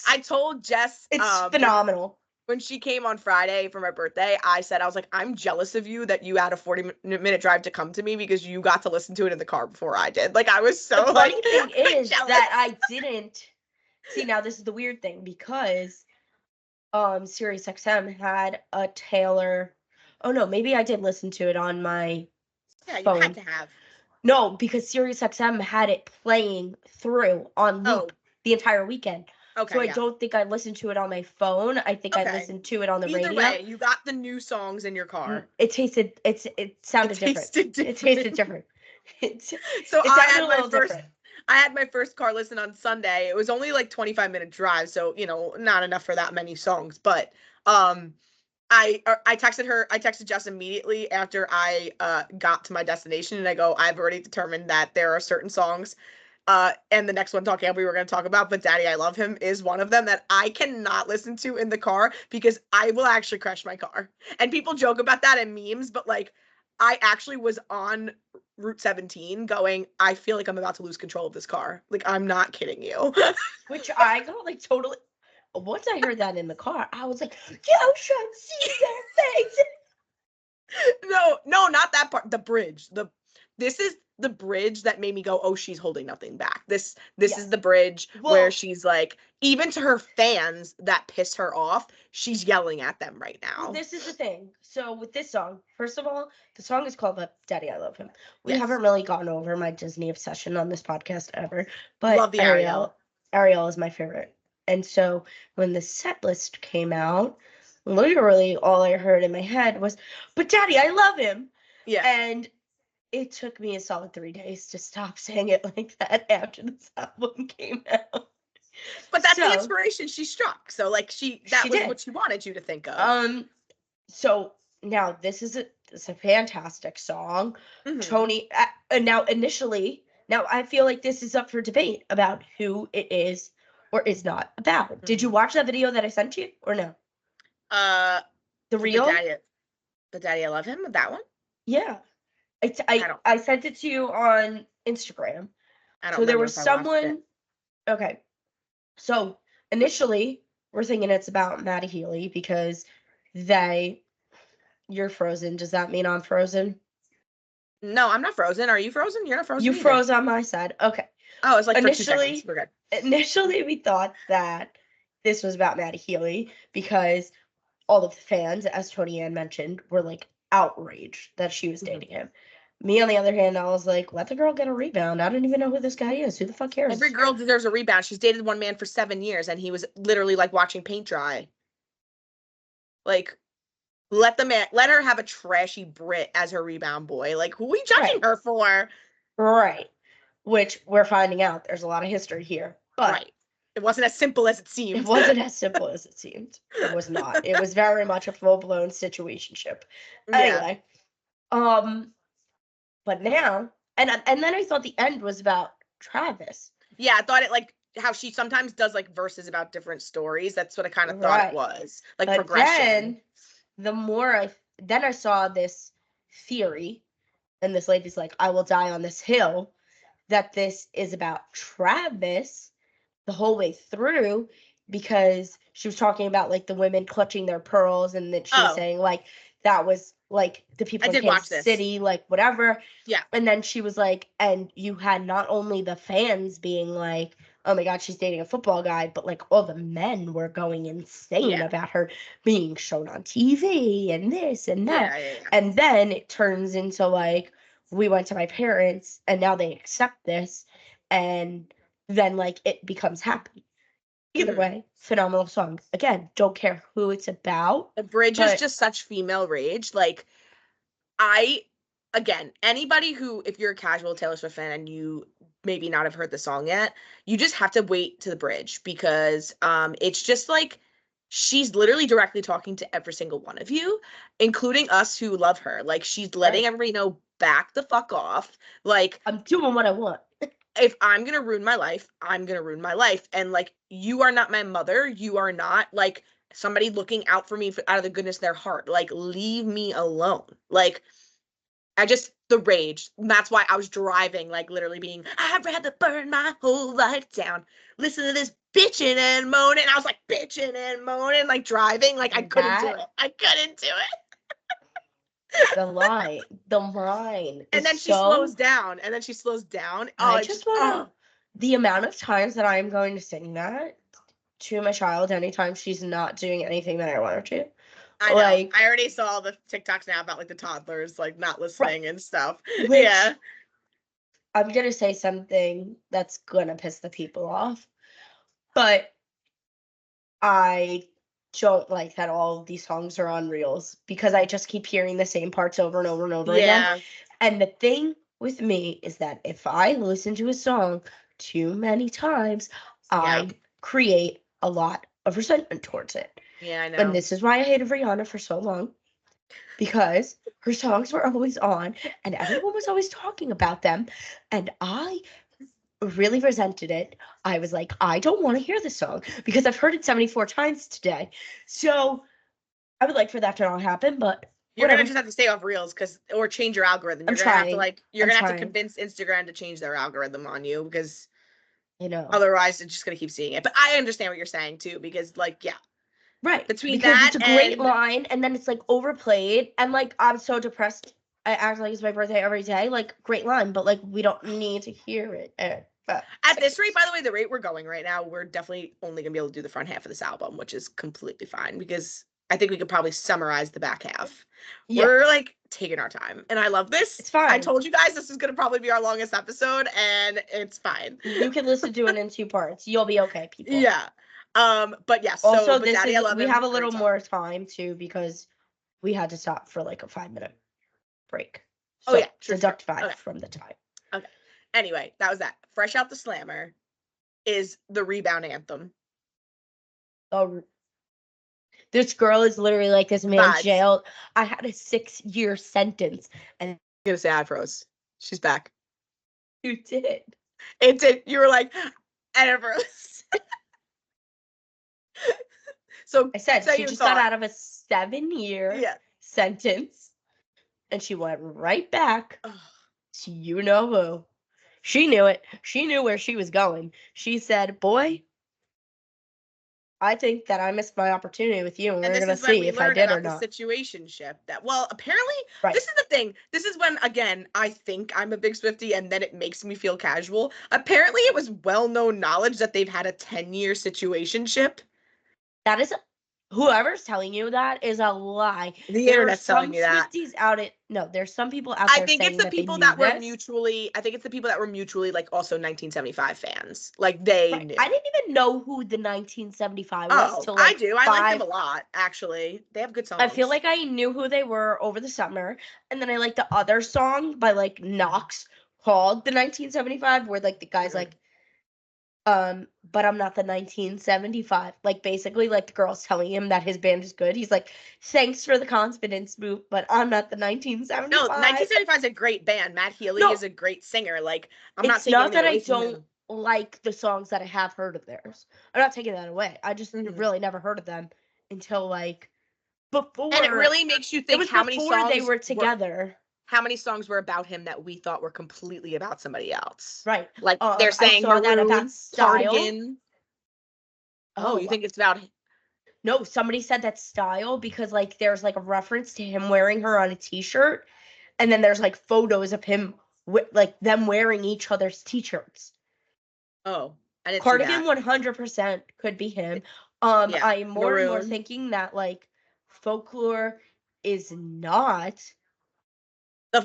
I told Jess, it's phenomenal. When she came on Friday for my birthday, I was like, I'm jealous of you that you had a 40-minute drive to come to me, because you got to listen to it in the car before I did. Like, I was so the like, funny thing is jealous that I didn't. See, now this is the weird thing, because Sirius XM had a Taylor. Oh no, maybe I did listen to it on my phone. You had to have. No, because Sirius XM had it playing through on loop the entire weekend. Okay, so I don't think I listened to it on my phone. I think I listened to it on the radio. Either way, you got the new songs in your car. It sounded different. It tasted different. So I had my first car listen on Sunday. It was only like 25-minute drive, so not enough for that many songs. But I texted Jess immediately after I got to my destination, and I go, I've already determined that there are certain songs. And the next one we were going to talk about, but Daddy, I Love Him is one of them that I cannot listen to in the car, because I will actually crash my car. And people joke about that in memes, but like, I actually was on Route 17 going, I feel like I'm about to lose control of this car. Like, I'm not kidding you. Which I got like totally, once I heard that in the car, I was like, you should see their face. No, not that part. The bridge. This is the bridge that made me go, oh, she's holding nothing back. This is the bridge where she's like, even to her fans that piss her off, she's yelling at them right now. Well, this is the thing. So with this song, first of all, the song is called Daddy, I Love Him. We haven't really gone over my Disney obsession on this podcast ever, but love the Ariel. Ariel is my favorite. And so when the set list came out, literally all I heard in my head was, but Daddy, I love him. Yeah. And it took me a solid 3 days to stop saying it like that after this album came out. But that's the inspiration she struck. So like that was what she wanted you to think of. So now this is a fantastic song. Mm-hmm. Toni, now I feel like this is up for debate about who it is or is not about. Mm-hmm. Did you watch that video that I sent you or no? The reel? The Daddy I Love Him, that one? Yeah. I sent it to you on Instagram. So there was someone. Okay. So initially we're thinking it's about Maddie Healy because you're frozen. Does that mean I'm frozen? No, I'm not frozen. Are you frozen? You're not frozen. You froze on my side. Okay. Oh, it's like for 2 seconds. We're good. Initially we thought that this was about Maddie Healy because all of the fans, as Toni-ann mentioned, were like outraged that she was dating him. Me, on the other hand, I was like, let the girl get a rebound. I don't even know who this guy is. Who the fuck cares? Every girl deserves a rebound. She's dated one man for 7 years, and he was literally like watching paint dry. Like, let her have a trashy Brit as her rebound boy. Like, who are we judging her for? Right. Which we're finding out there's a lot of history here. But it wasn't as simple as it seemed. It wasn't as simple as it seemed. It was not. It was very much a full-blown situationship. Anyway. But now, and then I thought the end was about Travis. Yeah, I thought it like how she sometimes does like verses about different stories. That's what I kind of thought it was. Like, but progression. Then I saw this theory, and this lady's like, I will die on this hill, that this is about Travis the whole way through, because she was talking about like the women clutching their pearls, and that she was saying like that was like the people in Kansas City, like whatever. Yeah. And then she was like, and you had not only the fans being like, oh my God, she's dating a football guy, but like all the men were going insane about her being shown on TV and this and that. Yeah. And then it turns into like, we went to my parents and now they accept this, and then like it becomes happy. Either way, phenomenal song. Again, don't care who it's about. The bridge is just such female rage. Like, anybody who, if you're a casual Taylor Swift fan and you maybe not have heard the song yet, you just have to wait to the bridge, because it's just like she's literally directly talking to every single one of you, including us who love her. Like, she's letting everybody know, back the fuck off. Like, I'm doing what I want. If I'm going to ruin my life, I'm going to ruin my life. And like, you are not my mother. You are not like somebody looking out for me out of the goodness of their heart. Like, leave me alone. Like, the rage. That's why I was driving, like literally being, I'd rather burn my whole life down. Listen to this bitching and moaning. I was like bitching and moaning, like driving. Like, I couldn't do it. The line. And then she slows down. I just want the amount of times that I am going to sing that to my child anytime she's not doing anything that I want her to. I know. I already saw all the TikToks now about like the toddlers like not listening and stuff. Yeah. I'm gonna say something that's gonna piss the people off, but I don't like that all of these songs are on Reels, because I just keep hearing the same parts over and over and over again. And the thing with me is that if I listen to a song too many times, I create a lot of resentment towards it. Yeah, I know. And this is why I hated Rihanna for so long, because her songs were always on and everyone was always talking about them, and I really resented it. I was like, I don't want to hear this song because I've heard it 74 times today. So I would like for that to not happen, but you're gonna just have to stay off Reels or change your algorithm. You're gonna have to convince Instagram to change their algorithm on you, because otherwise it's just gonna keep seeing it. But I understand what you're saying too, because like right, between because that it's a great line, and then it's like overplayed, and like I'm so depressed. I act like it's my birthday every day. Like, great line, but like we don't need to hear it. At this rate, by the way, the rate we're going right now, we're definitely only gonna be able to do the front half of this album, which is completely fine, because I think we could probably summarize the back half. Yeah. We're like taking our time, and I love this. It's fine. I told you guys this is gonna probably be our longest episode, and it's fine. You can listen to it in 2 parts. You'll be okay, people. Yeah. But yes. Also, we have a little more time too, because we had to stop for like a 5-minute break. So deduct 5 from the time. Okay. Anyway, that was that. Fresh Out the Slammer is the rebound anthem. Oh, this girl is literally like, this man jailed. I had a 6-year sentence, and I'm gonna say I froze. She's back. You did. It did. You were like, I froze. So I said she just got out of a 7-year sentence, and she went right back to you know who. She knew it. She knew where she was going. She said, boy, I think that I missed my opportunity with you, and we're going to see if I did or not. The situationship that, well, apparently, this is the thing. This is when, again, I think I'm a big Swiftie, and then it makes me feel casual. Apparently, it was well-known knowledge that they've had a 10-year situationship. That is Whoever's telling you that is a lie. The There are internet's telling some me that. Swifties out it. No, there's some people out I there think it's saying the that they people knew that were this. mutually. I think it's the people that were mutually like also 1975 fans. Like they Right. knew. I didn't even know who the 1975 was Oh, till I like do. I like them 5. a lot. Actually, they have good songs. I feel like I knew who they were over the summer, and then I like the other song by like Knox called the 1975, where like the guy's Mhm. like, but I'm not the 1975. Like basically, like the girl's telling him that his band is good. He's like, thanks for the confidence move, but I'm not the No, 1975. 1975 is a great band. Matt Healy No, is a great singer. Like I'm not it's taking not anything that I away from don't him. like the songs that I have heard of theirs. I'm not taking that away. I just Mhm. really never heard of them until like before. And it really makes you It think was how many before songs they were together. how many songs were about him that we thought were completely about somebody else. Right. Like they're I saying saw that about Maroon, Style. Cardigan. Oh, you think it's about No, somebody said that Style because like there's like a reference to him wearing her on a t-shirt, and then there's like photos of him like them wearing each other's t-shirts. Oh, I didn't see Cardigan that. 100% could be him. Yeah, I'm more and more Maroon. thinking that like Folklore is not.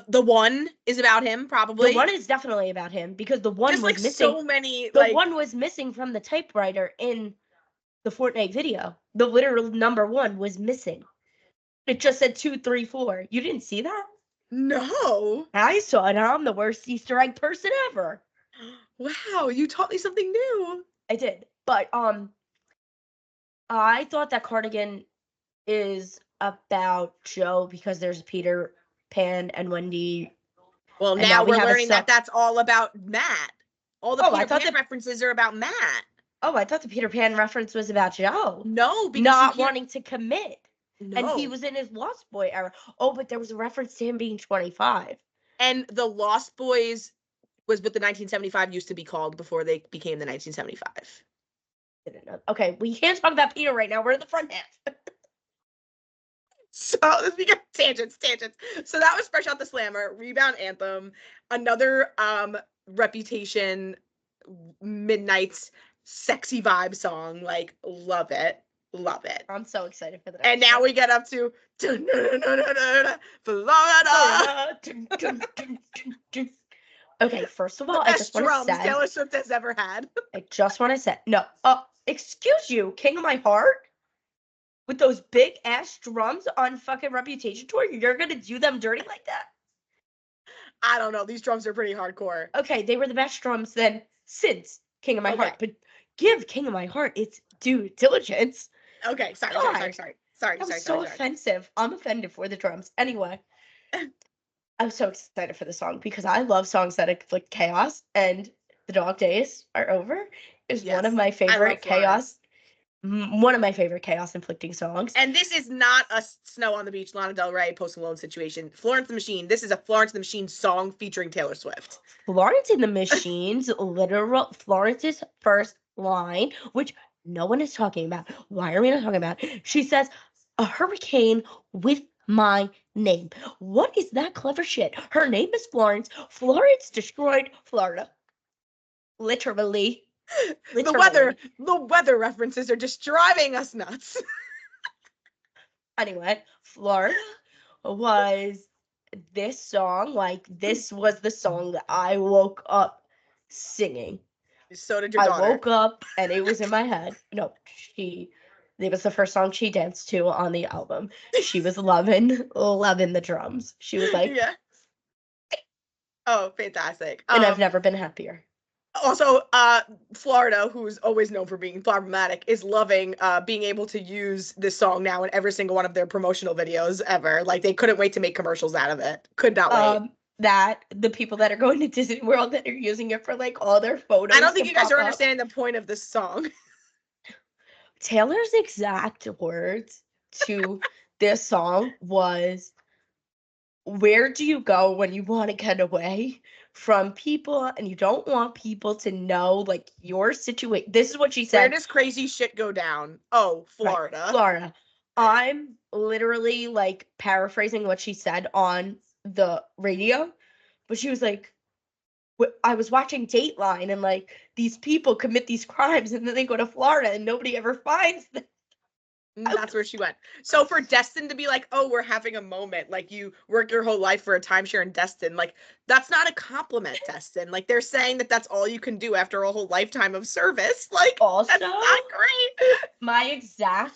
The one is about him, probably. The one is definitely about him because the one Just was like missing. so many, The like one was missing from the typewriter in the Fortnite video. The literal number 1 was missing. It just said 2, 3, 4. You didn't see that? no. I saw it. I'm the worst Easter egg person ever. Wow, you taught me something new. I did. But I thought that Cardigan is about Joe because there's Peter Pan and Wendy. Well, And now we we're have learning that that's all about Matt. All the Oh, I Peter thought Pan references are about Matt. I thought the Peter Pan reference was about Joe. No, because Not wanting to commit. And he no. was in his Lost Boy era. Oh, but there was a reference to him being 25. And the Lost Boys was what the 1975 used to be called before they became the 1975. Didn't know. Okay, we can't talk about Peter right now. We're in the front half. So this became tangents. So that was Fresh Out the Slammer, Rebound Anthem, another Reputation Midnight's sexy vibe song. Like, love it. I'm so excited for that. And now we get up to Florida. Okay, first of all, The I just best want drums to say Taylor Swift has ever had. I just want to say no. Excuse you, King of My Heart, with those big ass drums on fucking Reputation tour. You're gonna do them dirty like that? I don't know. These drums are pretty hardcore. Okay, they were the best drums then since King of My Heart, but give King of My Heart its due diligence. Okay, sorry. That was so offensive. I'm offended for the drums. Anyway, I'm so excited for the song because I love songs that inflict chaos, and The Dog Days Are Over is one of my favorite chaos. One of my favorite chaos inflicting songs. And this is not a Snow on the Beach, Lana Del Rey, Post Malone situation. Florence and the Machine. This is a Florence and the Machine song featuring Taylor Swift. Florence and the Machine's literal Florence's first line, which no one is talking about. Why are we not talking about it? She says, "A hurricane with my name." What is that clever shit? Her name is Florence. Florence destroyed Florida. Literally. The weather references are just driving us nuts. Anyway, Florida was this song. Like, this was the song that I woke up singing. So did your daughter. I woke up and it was in my head. No, it was the first song she danced to on the album. She was loving the drums. She was like, yeah. Oh, fantastic. And I've never been happier. Also, Florida, who's always known for being problematic, is loving being able to use this song now in every single one of their promotional videos ever. Like, they couldn't wait to make commercials out of it. Could not wait. That the people that are going to Disney World that are using it for like all their photos. I don't think you guys are understanding the point of this song. Taylor's exact words to this song was, "Where do you go when you want to get away from people and you don't want people to know like your situation?" This is what she said. Where does crazy shit go down? Oh, Florida. Right, Florida. I'm literally like paraphrasing what she said on the radio, but she was like, I was watching Dateline and like these people commit these crimes and then they go to Florida and nobody ever finds them. That's where she went. So for Destin to be like, oh, we're having a moment, like you work your whole life for a timeshare in Destin, like that's not a compliment, Destin. Like they're saying that that's all you can do after a whole lifetime of service. Like Also, that's not great.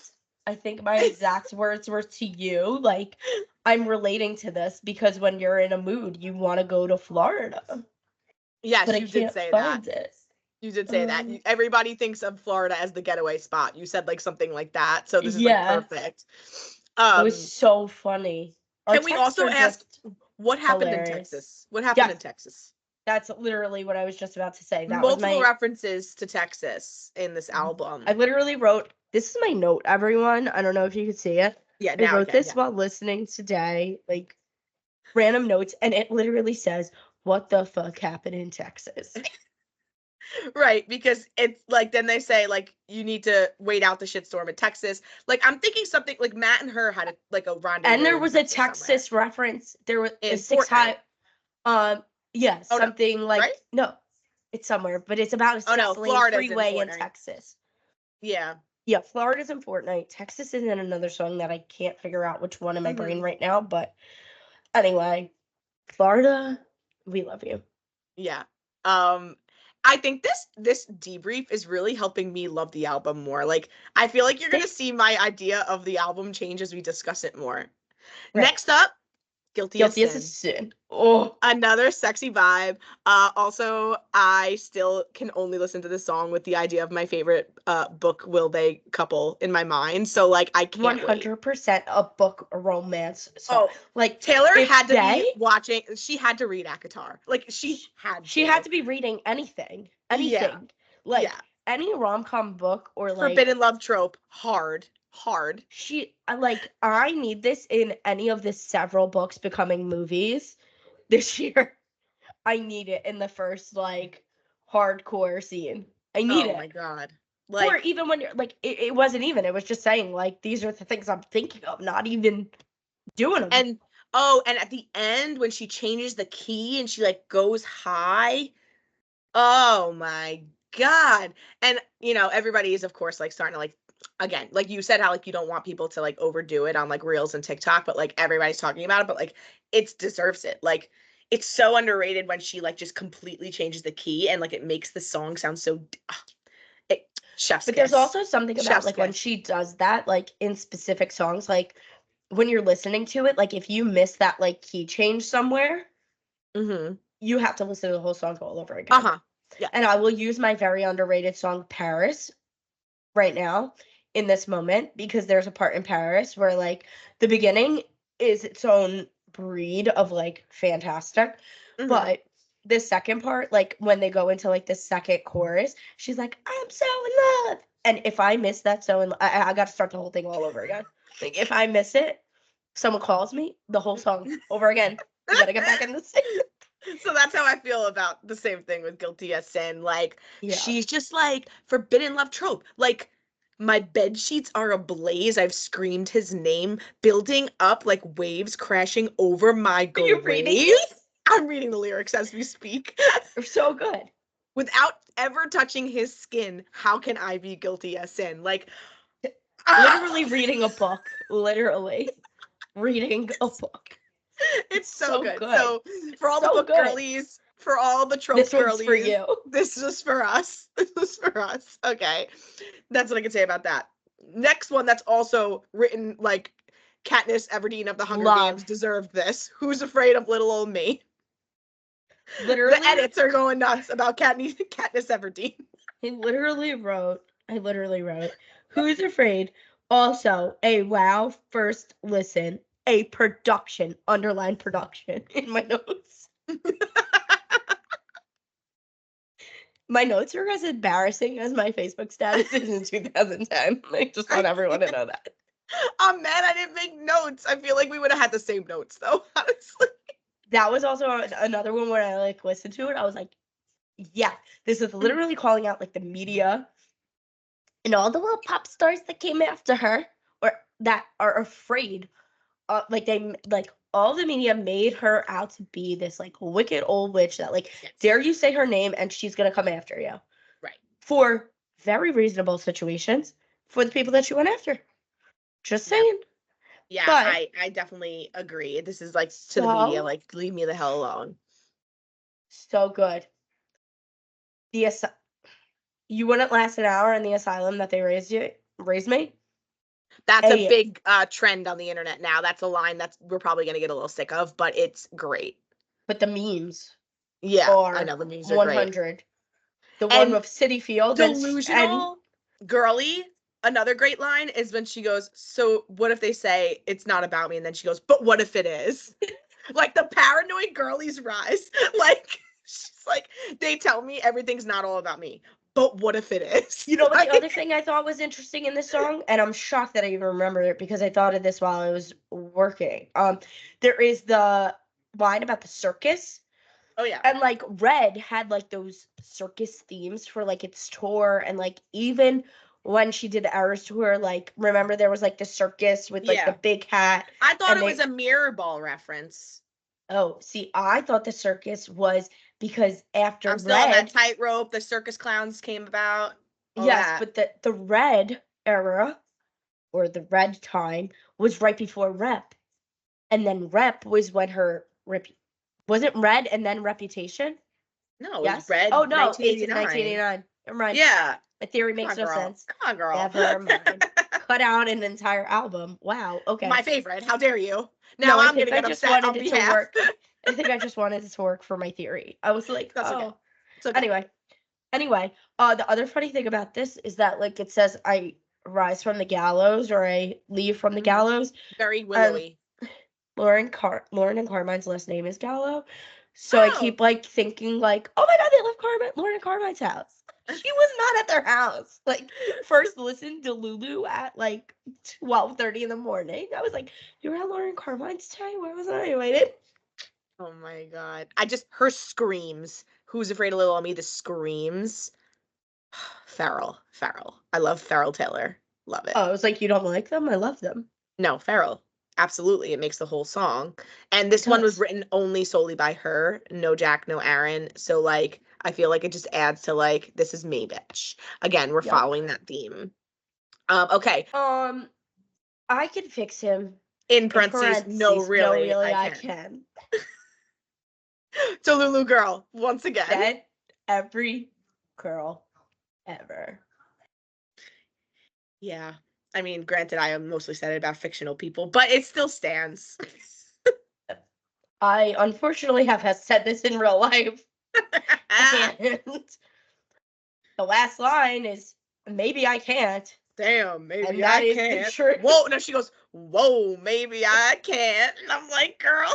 I think my exact words were to you, like, I'm relating to this because when you're in a mood, you want to go to Florida. Yes, But I you did can't say that. find it. You did say that. Everybody thinks of Florida as the getaway spot. You said like something like that. So this is like perfect. It was so funny. Can we also ask what happened in Texas? What happened in Texas? That's literally what I was just about to say. That Multiple references to Texas in this album. I literally wrote, this is my note, everyone. I don't know if you could see it. Yeah, I wrote this while listening today, like random notes, and it literally says, what the fuck happened in Texas? Right, because it's like then they say like you need to wait out the shitstorm in Texas. Like I'm thinking something like Matt and her had a rendezvous. And there was a Texas reference. There was in a 6 high. Yeah, something no, like right? no, it's somewhere, but it's about a 6-lane freeway in Texas. Yeah. Yeah, Florida's in Fortnite. Texas is in another song that I can't figure out which one in my brain right now. But anyway, Florida, we love you. Yeah. I think this debrief is really helping me love the album more. Like, I feel like you're going to see my idea of the album change as we discuss it more. Right. Next up, Guilty as Sin. Oh, another sexy vibe. Also, I still can only listen to this song with the idea of my favorite book Will They couple in my mind. So like I can't 100% a book romance song. Like Taylor had to be watching. She had to read ACOTAR. Like she had to be reading anything. Yeah. Like any rom-com book or like Forbidden Love trope. Hard. I need this in any of the several books becoming movies this year. I need it in the first like hardcore scene. I need it. Oh my god. Like, or even when you're like it wasn't even, it was just saying like these are the things I'm thinking of, not even doing them. And at the end when she changes the key and she like goes high. Oh my god. And you know, everybody is of course like starting to like again, like you said how like you don't want people to like overdo it on like Reels and TikTok, but like everybody's talking about it, but like it deserves it. Like it's so underrated when she like just completely changes the key and like it makes the song sound so chef's kiss. There's also something about like when she does that like in specific songs, like when you're listening to it, like if you miss that like key change somewhere, you have to listen to the whole song all over again. Yeah. And I will use my very underrated song Paris right now in this moment because there's a part in Paris where like the beginning is its own breed of like fantastic, but the second part, like when they go into like the second chorus, she's like, I'm so in love. And if I miss that I got to start the whole thing all over again. Like if I miss it, someone calls me, the whole song over again. You gotta get back in the scene. So that's how I feel about the same thing with Guilty as Sin. Like she's just like Forbidden Love trope. Like my bed sheets are ablaze. I've screamed his name, building up like waves crashing over my grave. You're reading? I'm reading the lyrics as we speak. They're so good. Without ever touching his skin, how can I be guilty as sin? Like literally reading a book. Literally reading a book. It's so good. So for all the book girlies, for all the trope girlies, for you. This is for us. This is for us. Okay. That's what I can say about that. Next one that's also written like Katniss Everdeen of the Hunger Games deserved this. Who's afraid of little old me? Literally, the edits are going nuts about Katniss Everdeen. I literally wrote, who's afraid? Also, a wow first listen, a production, underline production in my notes. My notes are as embarrassing as my Facebook status is in 2010. I just want everyone to know that. I'm mad I didn't make notes. I feel like we would have had the same notes though, honestly. That was also another one where I like listened to it. I was like, yeah, this is literally calling out like the media and all the little pop stars that came after her or that are afraid. Like all the media made her out to be this like wicked old witch that like dare you say her name and she's gonna come after you. Right. For very reasonable situations for the people that she went after. Just Yeah. saying. Yeah, But- I definitely agree. This is like to the media, So- like leave me the hell alone. So good. You wouldn't last an hour in the asylum that they raised me. That's a Hey. big trend on the internet now. That's a line that we're probably gonna get a little sick of, but it's great. But the memes Yeah, are I know the memes are great. 100. The And one with City Field and Delusional girly. Another great line is when she goes, "So what if they say it's not about me?" And then she goes, "But what if it is?" Like the paranoid girlies rise. Like she's like, they tell me everything's not all about me. But what if it is? You know what Like, the other thing I thought was interesting in this song, and I'm shocked that I even remember it because I thought of this while I was working. There is the line about the circus, oh yeah. and like Red had like those circus themes for like its tour, and like even when she did Eras tour, like remember there was like the circus with like Yeah. the big hat. I thought and it was a mirror ball reference. Oh, see, I thought the circus was because after I'm still on Red, that tightrope. The circus clowns came about. all yes, that. but the Red era or the Red time was right before Rep, and then Rep was when her wasn't Red and then Reputation. No, it Yes. was Red. Oh no, 1989. 1989. Never mind. Yeah. My theory Come makes on, no girl. sense. Come on, girl. Never mind. Cut out an entire album. Wow. Okay. My favorite. How dare you? No, Now I I'm think gonna I get just upset on wanted it to behalf. work. I think I just wanted it to work for my theory. I was like, That's oh. okay. It's okay. Anyway, the other funny thing about this is that like it says I rise from the gallows or I leave from the Mhm. gallows. Very willowy. Lauren and Carmine's last name is Gallo. So I Oh. keep like thinking like, oh my god, they live Lauren and Carmine's house. She was not at their house. Like first listened to Lulu at like 12:30 in the morning. I was like, you were at Lauren and Carmine's today? Where was I? Waited. Oh my god. Her screams. Who's Afraid of Little Me? The screams. Farrell. I love Farrell Taylor. Love it. Oh, I was like, you don't like them? I love them. No, Farrell. Absolutely. It makes the whole song. And this one was does. written only solely by her. No Jack, no Aaron. So like I feel like it just adds to like, this is me, bitch. Again, we're Yep. following that theme. Okay. I can fix him. In parentheses, no, really, I can. can. To Lulu girl, once again. Said every girl ever. Yeah. I mean, granted, I am mostly said it about fictional people, but it still stands. I unfortunately have said this in real life. And the last line is maybe I can't. Damn, maybe And that I is the can't. truth. Whoa, no, she goes, whoa, maybe I can't. And I'm like, girl,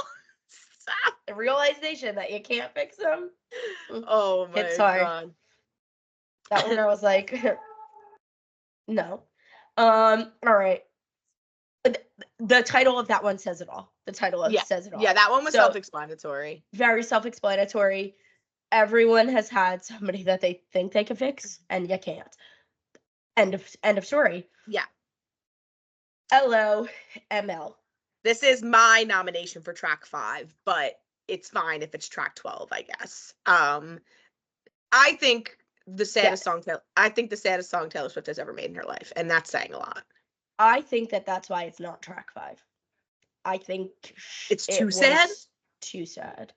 stop. The realization that you can't fix them. Oh my It's hard. god. That one I was like, no. All right. The title of that one says it all. The title of it says it all. Yeah, that one was So, self-explanatory. Very self-explanatory. Everyone has had somebody that they think they can fix, and you can't. End of story. Yeah. LOML. This is my nomination for track 5, but it's fine if it's track 12, I guess. I think the saddest song Taylor Swift has ever made in her life, and that's saying a lot. I think that's why it's not track 5. I think it's too sad. Too sad.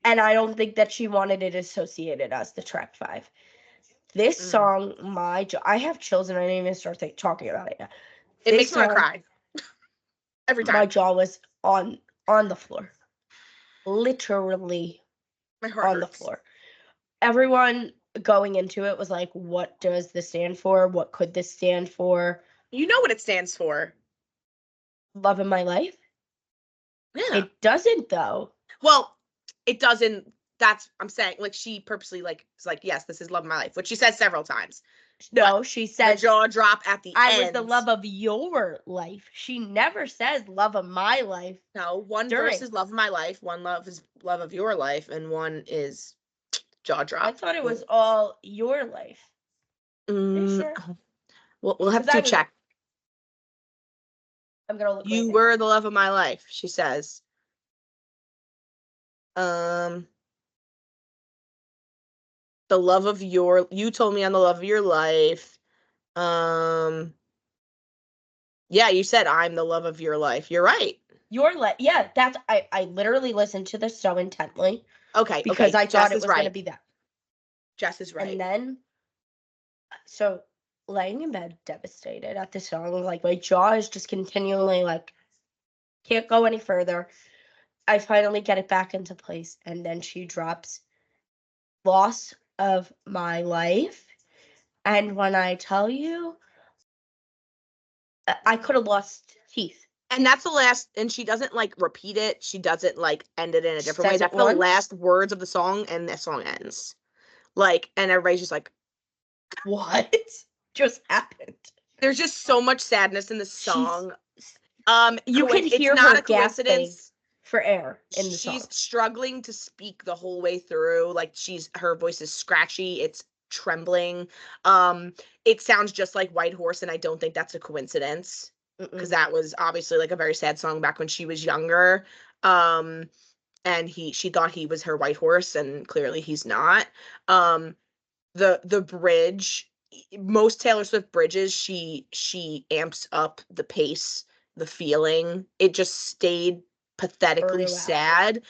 And I don't think that she wanted it associated as the track 5. This song, I have chills and I didn't even start talking about it yet. It makes me want to cry. Every time. My jaw was on the floor. Literally my heart on hurts. the floor. Everyone going into it was like, what does this stand for? What could this stand for? You know what it stands for. Love in my life? Yeah. It doesn't though. Well, it doesn't. That's I'm saying, like, she purposely like is like, yes, this is love of my life, which she says several times. No, she says the jaw drop at the end. I was the love of your life. She never says love of my life. No, one verse is love of my life, one love is love of your life, and one is jaw drop. I thought it was all your life. Sure? We'll have to check. I'm gonna look. You were the love of my life, she says. The love of you told me I'm the love of your life. Yeah, you said I'm the love of your life. You're right. Yeah, that's I literally listened to this so intently Okay, because I Jess thought it is was gonna right. be that. Jess is right. And then so laying in bed devastated at this song, like my jaw is just continually like can't go any further. I finally get it back into place, and then she drops Loss of My Life. And when I tell you, I could have lost teeth. And that's the last, and she doesn't like repeat it. She doesn't like end it in a She different way. says it That's the once. last words of the song, and the song ends. Like, and everybody's just like, What just happened? there's just so much sadness in the song. You can it's hear not her a coincidence. gasping for air in the She's song. struggling to speak the whole way through. Like her voice is scratchy. It's trembling. It sounds just like White Horse, and I don't think that's a coincidence because that was obviously like a very sad song back when she was younger. And she thought he was her White Horse, and clearly he's not. The bridge, most Taylor Swift bridges, she amps up the pace, the feeling. It just stayed pathetically sad,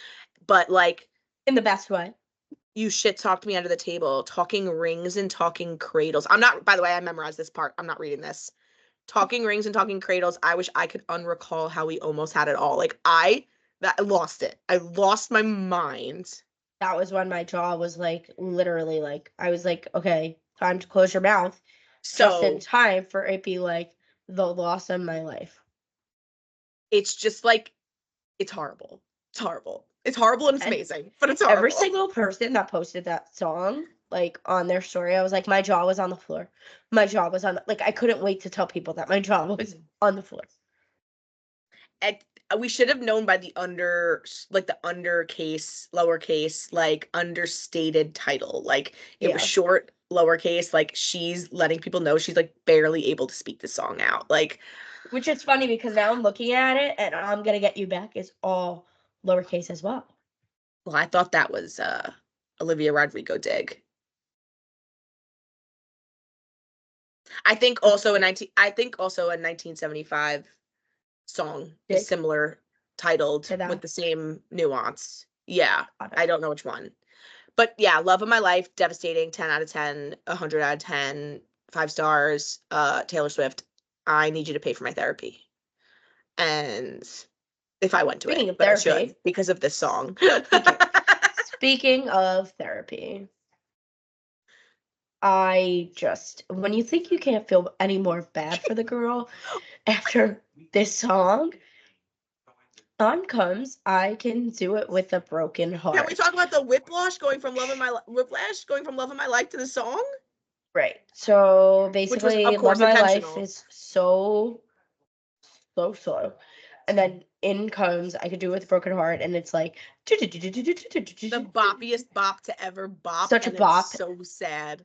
but like in the best way. You shit talked me under the table, talking rings and talking cradles. I'm not, by the way, I memorized this part. I'm not reading this. Talking rings and talking cradles. I wish I could unrecall how we almost had it all. Like I lost it. I lost my mind. That was when my jaw was like literally like I was like, okay, time to close your mouth. So just in time for it be like the loss of my life. It's just like it's horrible. It's horrible. It's horrible and it's amazing, but it's horrible. Every single person that posted that song, like on their story, I was like, my jaw was on the floor. My jaw was on, like, I couldn't wait to tell people that my jaw was on the floor. We should have known by the undercase, lowercase, like understated title. Like it was short, lowercase, like she's letting people know she's like barely able to speak the song out. Like, which is funny because now I'm looking at it and I'm gonna get you back is all lowercase as well. Well, I thought that was Olivia Rodrigo dig. I think also a 1975 song is similar titled with the same nuance. Yeah, I don't know which one. But yeah, Love of My Life, devastating, 10 out of 10, 100 out of 10, 5 stars. Taylor Swift, I need you to pay for my therapy. And if I went to it, but I should because of this song. Speaking of therapy, when you think you can't feel any more bad for the girl after this song, on comes I Can Do It With a Broken Heart. Can we talk about the whiplash going from Love of My Life to the song? Right. So basically, Love of My Life is so slow. And then in comes I Could Do It With a Broken Heart, and it's like the boppiest bop to ever bop. Such a bop. It's so sad.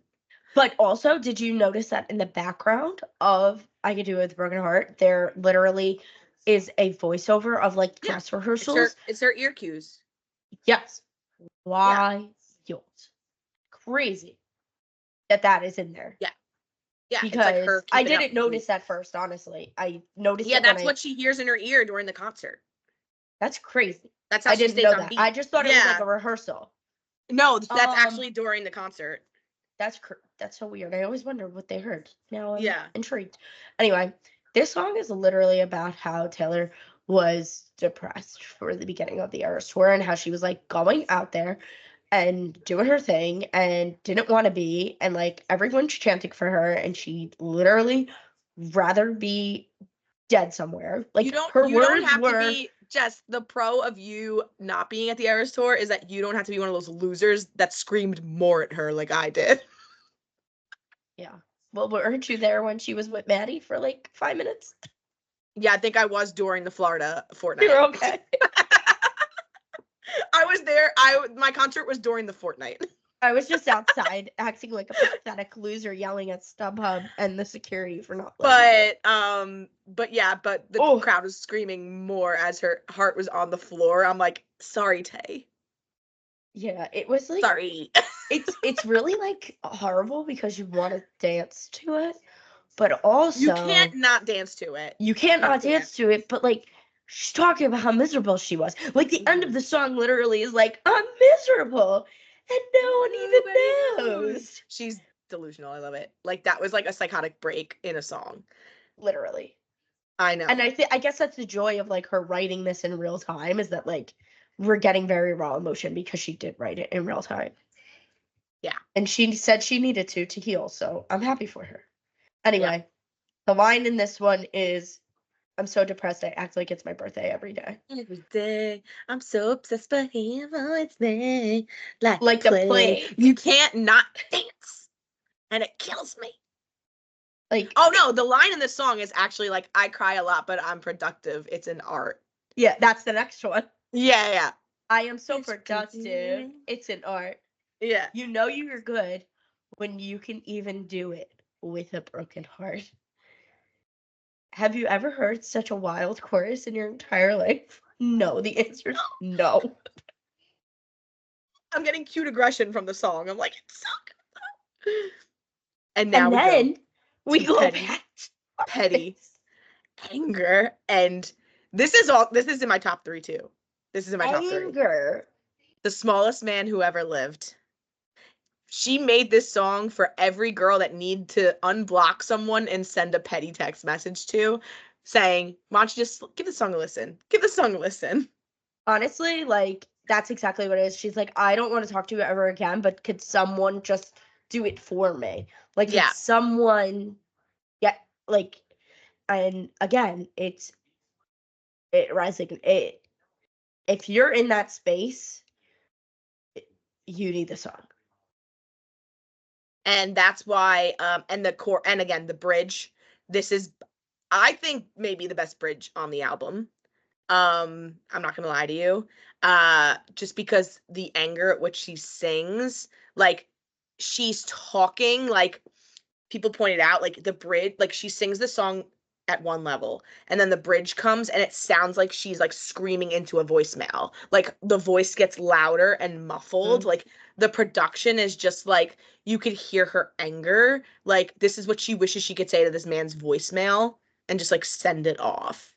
But also, did you notice that in the background of I Could Do It With a Broken Heart, there literally is a voiceover of like dress rehearsals? It's her ear cues. Yes. Wild. Crazy that is in there. Yeah. Yeah, because it's like her I didn't notice that first, honestly. I noticed that's what she hears in her ear during the concert. That's crazy. That's how I she didn't stays know on that. beat. I just thought it was like a rehearsal. No, that's actually during the concert. That's so weird. I always wonder what they heard. Now I'm intrigued. Anyway, this song is literally about how Taylor was depressed for the beginning of the Eras tour and how she was like going out there and doing her thing and didn't want to be, and like everyone's chanting for her and she literally rather be dead somewhere. Like you don't have to be Jess, the pro of you not being at the Eras tour is that you don't have to be one of those losers that screamed more at her like I did. Yeah. Well, weren't you there when she was with Maddie for like 5 minutes? Yeah, I think I was during the Florida fortnight. You're okay. I was there. My concert was during the fortnight. I was just outside acting like a pathetic loser, yelling at StubHub and the security for not. But the crowd was screaming more as her heart was on the floor. I'm like, sorry, Tay. Yeah, it was like sorry. It's really like horrible because you want to dance to it, but also You can't not dance to it. You can't not dance to it, but like she's talking about how miserable she was. Like the end of the song literally is like, I'm miserable. And no one even knows. She's delusional. I love it. Like that was like a psychotic break in a song. Literally. I know. And I guess that's the joy of like her writing this in real time, is that like we're getting very raw emotion because she did write it in real time. Yeah. And she said she needed to heal, so I'm happy for her. Anyway, the line in this one is, I'm so depressed I act like it's my birthday every day. Every day, I'm so obsessed by him. Oh, it's me. Like the plague. You can't not dance. And it kills me. Like, oh no, the line in this song is actually like, I cry a lot, but I'm productive. It's an art. Yeah, that's the next one. Yeah. I am so productive. It's an art. Yeah. You know you're good when you can even do it with a broken heart. Have you ever heard such a wild chorus in your entire life? No, the answer is no. I'm getting cute aggression from the song. I'm like, it's so good. And then we go petty, back to petty anger. And this is in my top 3 too. This is in my top 3. Anger. The smallest man who ever lived. She made this song for every girl that need to unblock someone and send a petty text message to, saying, why don't you just give the song a listen? Give the song a listen. Honestly, like, that's exactly what it is. She's like, I don't want to talk to you ever again, but could someone just do it for me? Like, could someone get, like, and again, if you're in that space, you need the song. And that's why, and again, the bridge, this is, I think, maybe the best bridge on the album. I'm not gonna lie to you. Just because the anger at which she sings, like, she's talking, like, people pointed out, like, the bridge, like, she sings the song at one level, and then the bridge comes, and it sounds like she's, like, screaming into a voicemail. Like, the voice gets louder and muffled. Like, the production is just, like, you could hear her anger. Like, this is what she wishes she could say to this man's voicemail, and just, like, send it off.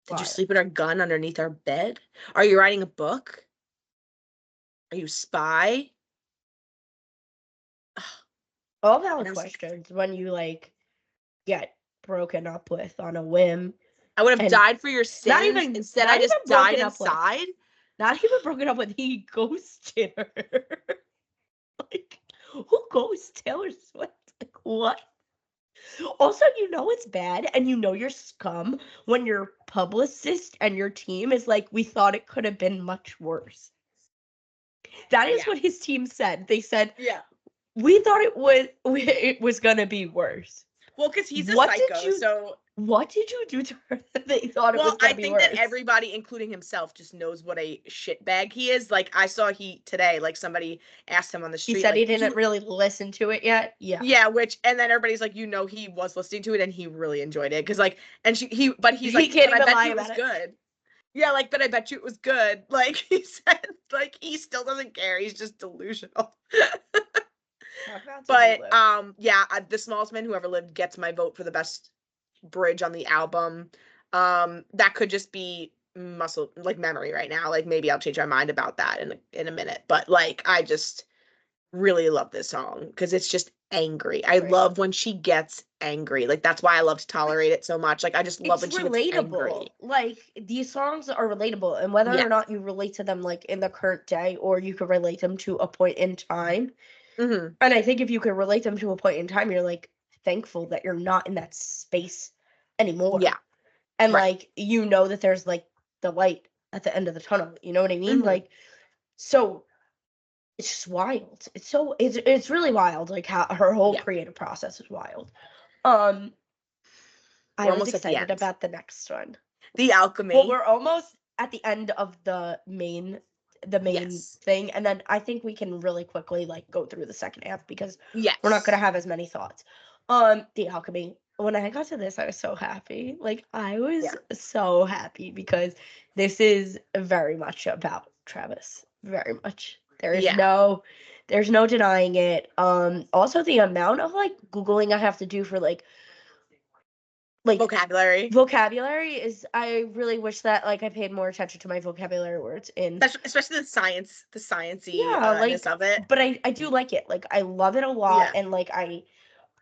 Did you sleep with our gun underneath our bed? Are you writing a book? Are you a spy? All valid questions when you, like, get broken up with on a whim. I would have died for your sins. Instead, I just died inside. Not even broken up with. He ghosted her. Like, who ghosts Taylor Swift? Like, what? Also, you know it's bad, and you know you're scum when your publicist and your team is like, we thought it could have been much worse. That is what his team said. They said, we thought it was gonna be worse. Well, because he's a psycho, what did you do to her that they thought it was gonna be worse? Well, I think that everybody, including himself, just knows what a shitbag he is. Like, I saw today, like, somebody asked him on the street. He said, like, he didn't really listen to it yet. Yeah. Yeah, and then everybody's like, he was listening to it and he really enjoyed it. Cause like, and but he's like, can't even I bet lie you it was good. Yeah, like, but I bet you it was good. Like, he said, like, he still doesn't care. He's just delusional. But the smallest man who ever lived gets my vote for the best bridge on the album. That could just be memory right now. Like, maybe I'll change my mind about that in a minute. But like, I just really love this song because it's just angry. I love when she gets angry. Like, that's why I love To Tolerate It so much. Like, I just love when she gets angry. Like, these songs are relatable, and whether or not you relate to them, like, in the current day, or you could relate them to a point in time. And I think if you could relate them to a point in time, you're, like, thankful that you're not in that space anymore. Yeah. And like, you know that there's, like, the light at the end of the tunnel. You know what I mean? Like, so it's just wild. It's really wild. Like, how her whole creative process is wild. I was excited about the next one. The Alchemy. Well, we're almost at the end of the main thing, and then I think we can really quickly, like, go through the second half because we're not gonna have as many thoughts. The Alchemy. When I got to this, I was so happy. Like, I was so happy because this is very much about Travis. Very much. There There's no denying it. Also the amount of like Googling I have to do for like vocabulary is, I really wish that like I paid more attention to my vocabulary words in especially the sciencey like of it. But I do like it. Like I love it a lot, and like I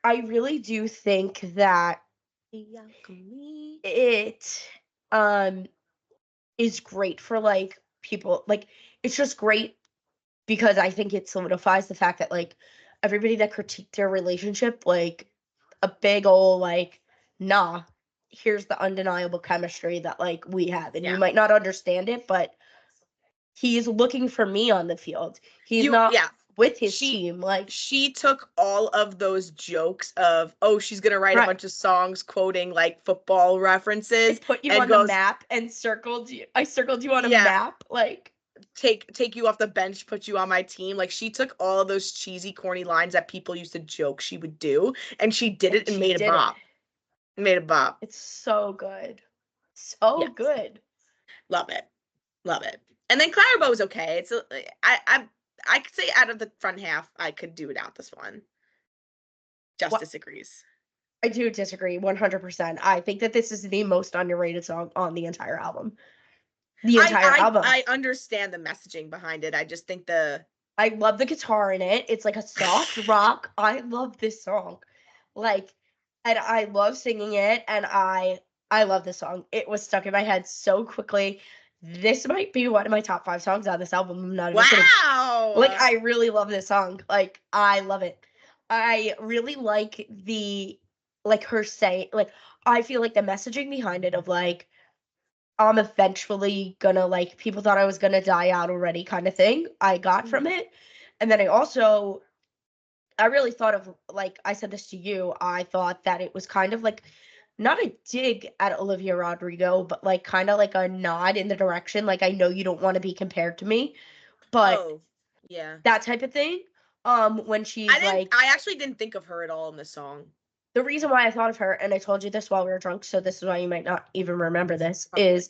really do think that it is great for like people. Like it's just great because I think it solidifies the fact that like everybody that critiqued their relationship, like a big old like, nah, here's the undeniable chemistry that like we have, and you might not understand it, but he's looking for me on the field. He's not with his team. Like she took all of those jokes of, oh, she's gonna write a bunch of songs quoting like football references, put you on the map and circled you. I circled you on a map, like take you off the bench, put you on my team. Like she took all of those cheesy, corny lines that people used to joke she would do, and she did it and made a bop. Made a bop. It's so good. So good. Love it. Love it. And then Clarabelle was okay. It's I could say out of the front half, I could do without this one. Just disagrees. I do disagree 100%. I think that this is the most underrated song on the entire album. I understand the messaging behind it. I just think I love the guitar in it. It's like a soft rock. I love this song. Like, and I love singing it, and I love this song. It was stuck in my head so quickly. This might be one of my top 5 songs on this album. I'm not even kidding. Like, I really love this song. Like, I love it. I really like her say, like, I feel like the messaging behind it of, like, I'm eventually gonna, like, people thought I was gonna die out already kind of thing I got from it. And then I really thought of, like, I said this to you, I thought that it was kind of like, not a dig at Olivia Rodrigo, but like kind of like a nod in the direction, like, I know you don't want to be compared to me, but that type of thing. When she's I actually didn't think of her at all in the song. The reason why I thought of her, and I told you this while we were drunk, so this is why you might not even remember this, is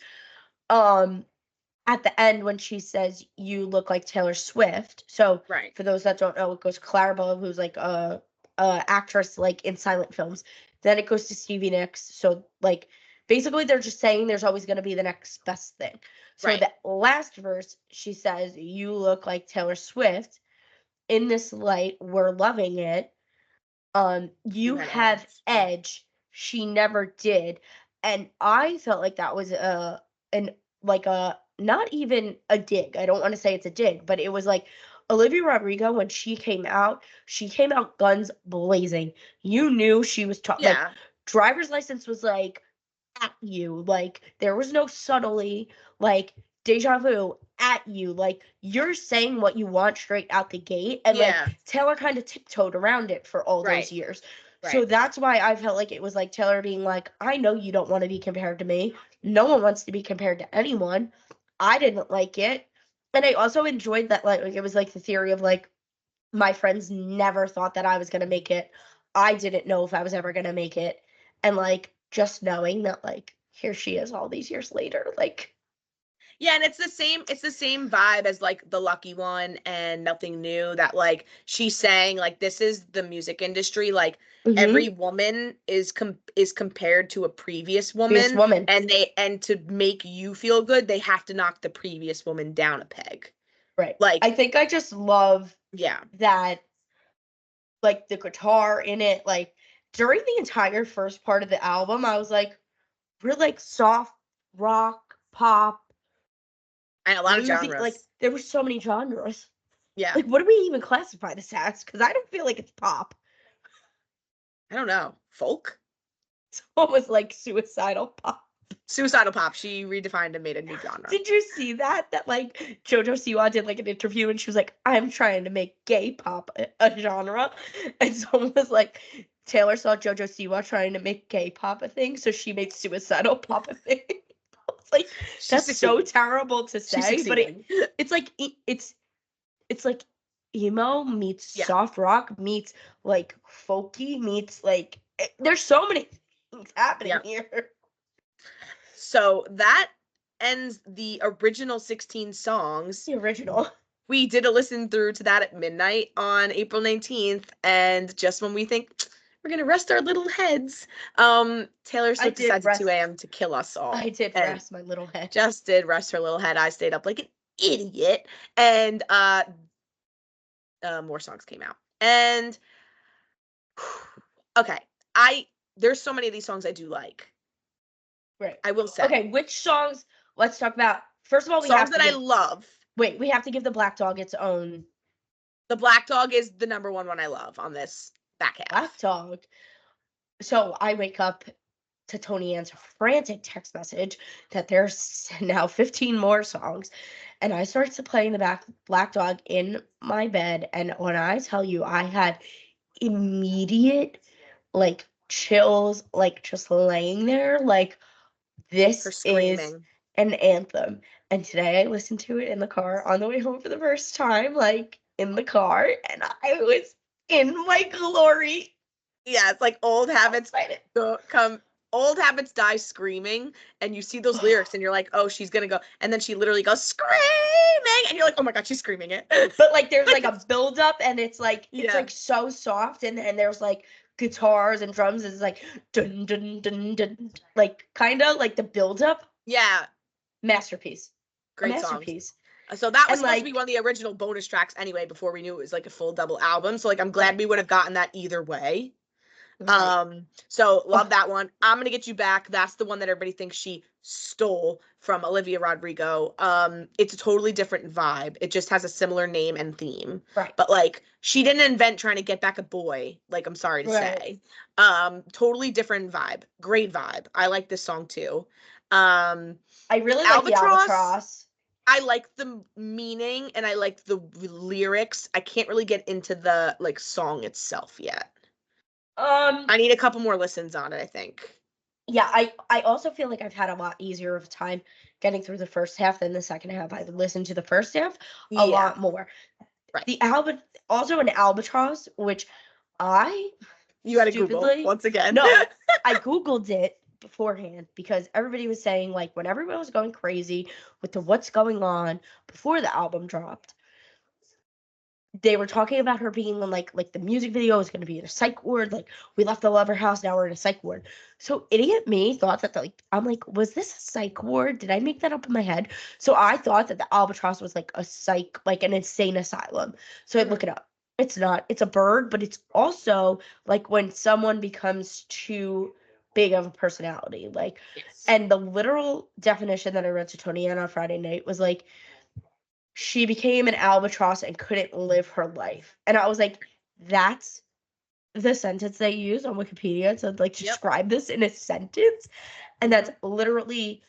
at the end when she says you look like Taylor Swift. So for those that don't know, it goes Clarabelle, who's like a actress like in silent films. Then it goes to Stevie Nicks. So like basically they're just saying there's always going to be the next best thing. So the last verse, she says you look like Taylor Swift. In this light, we're loving it. You have edge. She never did. And I felt like that was not even a dig. I don't want to say it's a dig, but it was like Olivia Rodrigo, when she came out guns blazing. You knew she was like, driver's license was like at you. Like there was no subtlety, like deja vu at you. Like you're saying what you want straight out the gate. And like Taylor kind of tiptoed around it for all those years. So that's why I felt like it was like Taylor being like, I know you don't want to be compared to me. No one wants to be compared to anyone. I didn't like it. And I also enjoyed that, like it was like the theory of like, my friends never thought that I was going to make it. I didn't know if I was ever going to make it. And like, just knowing that like, here she is all these years later, like. Yeah, and it's the same vibe as like The Lucky One and Nothing New, that like she's saying like this is the music industry, like every woman is compared to a previous woman, and to make you feel good they have to knock the previous woman down a peg. Right. Like I think I just love that, like the guitar in it, like during the entire first part of the album I was like, we're like soft rock, pop, and a lot of genres. Like there were so many genres. Yeah. Like what do we even classify this as? Because I don't feel like it's pop. I don't know. Folk? It's almost like suicidal pop. Suicidal pop. She redefined and made a new genre. Did you see that like JoJo Siwa did like an interview and she was like, I'm trying to make gay pop a genre. And someone was like, Taylor saw JoJo Siwa trying to make gay pop a thing, so she made suicidal pop a thing. Like that's so terrible to say, but it's like it's like emo meets soft rock meets like folky meets like there's so many things happening here. So that ends the original 16 songs. The original. we did a listen through to that at midnight on April 19th, and just when we think we're gonna rest our little heads, Taylor Swift decides at 2 a.m. to kill us all. I did and rest my little head. Just did rest her little head. I stayed up like an idiot, and more songs came out. And okay, there's so many of these songs I do like. Right. I will say. Okay, which songs? Let's talk about. First of all, songs that I love. Wait, we have to give the Black Dog its own. The Black Dog is the number one I love on this back half. Black Dog. So I wake up to Toni-ann's frantic text message that there's now 15 more songs, and I started to playing the Black Dog in my bed, and when I tell you, I had immediate like chills, like just laying there, like this is an anthem. And today I listened to it in the car on the way home for the first time, like in the car, and I was in my glory. Yeah, it's like old habits old habits die screaming, and you see those lyrics and you're like, oh, she's gonna go, and then she literally goes screaming, and you're like, oh my god, she's screaming it. But like there's like a build up, and it's like it's like so soft, and there's like guitars and drums, and it's like dun dun dun dun, like kind of like the build up. Yeah, masterpiece. Great masterpiece. So that was supposed to be one of the original bonus tracks anyway, before we knew it was like a full double album. So like I'm glad we would have gotten that either way. Right. So love that one. I'm Gonna Get You Back. That's the one that everybody thinks she stole from Olivia Rodrigo. It's a totally different vibe. It just has a similar name and theme. Right. But like she didn't invent trying to get back a boy, like I'm sorry to say. Totally different vibe. Great vibe. I like this song too. I really like the Albatross. I like the meaning and I like the lyrics. I can't really get into the like song itself yet. I need a couple more listens on it, I think. Yeah, I also feel like I've had a lot easier of a time getting through the first half than the second half. I listened to the first half a lot more. Right. Also an Albatross, which you had to Google once again. No, I Googled it beforehand because everybody was saying, like, when everyone was going crazy with the what's going on before the album dropped, they were talking about her being in like the music video is going to be in a psych ward. Like, we left the lover house, now we're in a psych ward. So idiot me thought that I'm like, was this a psych ward? Did I make that up in my head? So I thought that the Albatross was like a psych, like an insane asylum. So I look it up. It's not. It's a bird, but it's also like when someone becomes too big of a personality. Like, and the literal definition that I read to Toni-ann on Friday night was like, she became an albatross and couldn't live her life. And I was like, that's the sentence they use on Wikipedia to like describe this in a sentence. And that's literally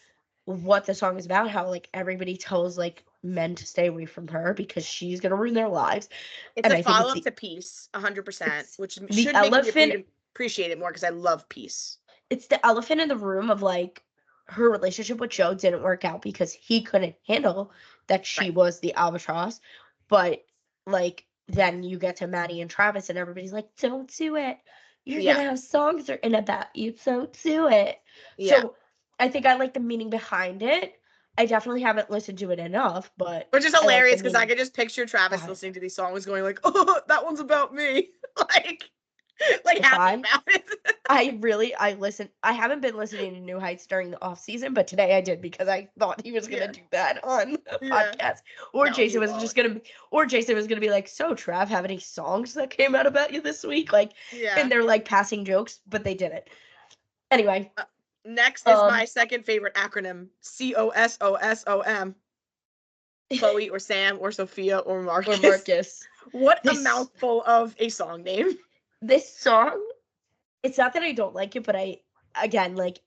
what the song is about, how like everybody tells like men to stay away from her because she's gonna ruin their lives. It's a follow-up to Peace, 100%, which should make me appreciate it more because I love Peace. It's the elephant in the room of like her relationship with Joe didn't work out because he couldn't handle that she was the albatross. But like then you get to Maddie and Travis and everybody's like, don't do it. You're gonna have songs written about you, don't do it. Yeah. So I think I like the meaning behind it. I definitely haven't listened to it enough, but which is hilarious because I could just picture Travis listening to these songs going like, oh, that one's about me. like happy about it. I haven't been listening to New Heights during the off season, but today I did because I thought he was gonna do that on the podcast. Or Jason was gonna be like, so Trav, have any songs that came out about you this week? Like, and they're like passing jokes, but they didn't. Anyway. Next is my second favorite acronym, COSOSOM. Chloe or Sam or Sophia or Marcus. What a mouthful of a song name. This song, it's not that I don't like it, but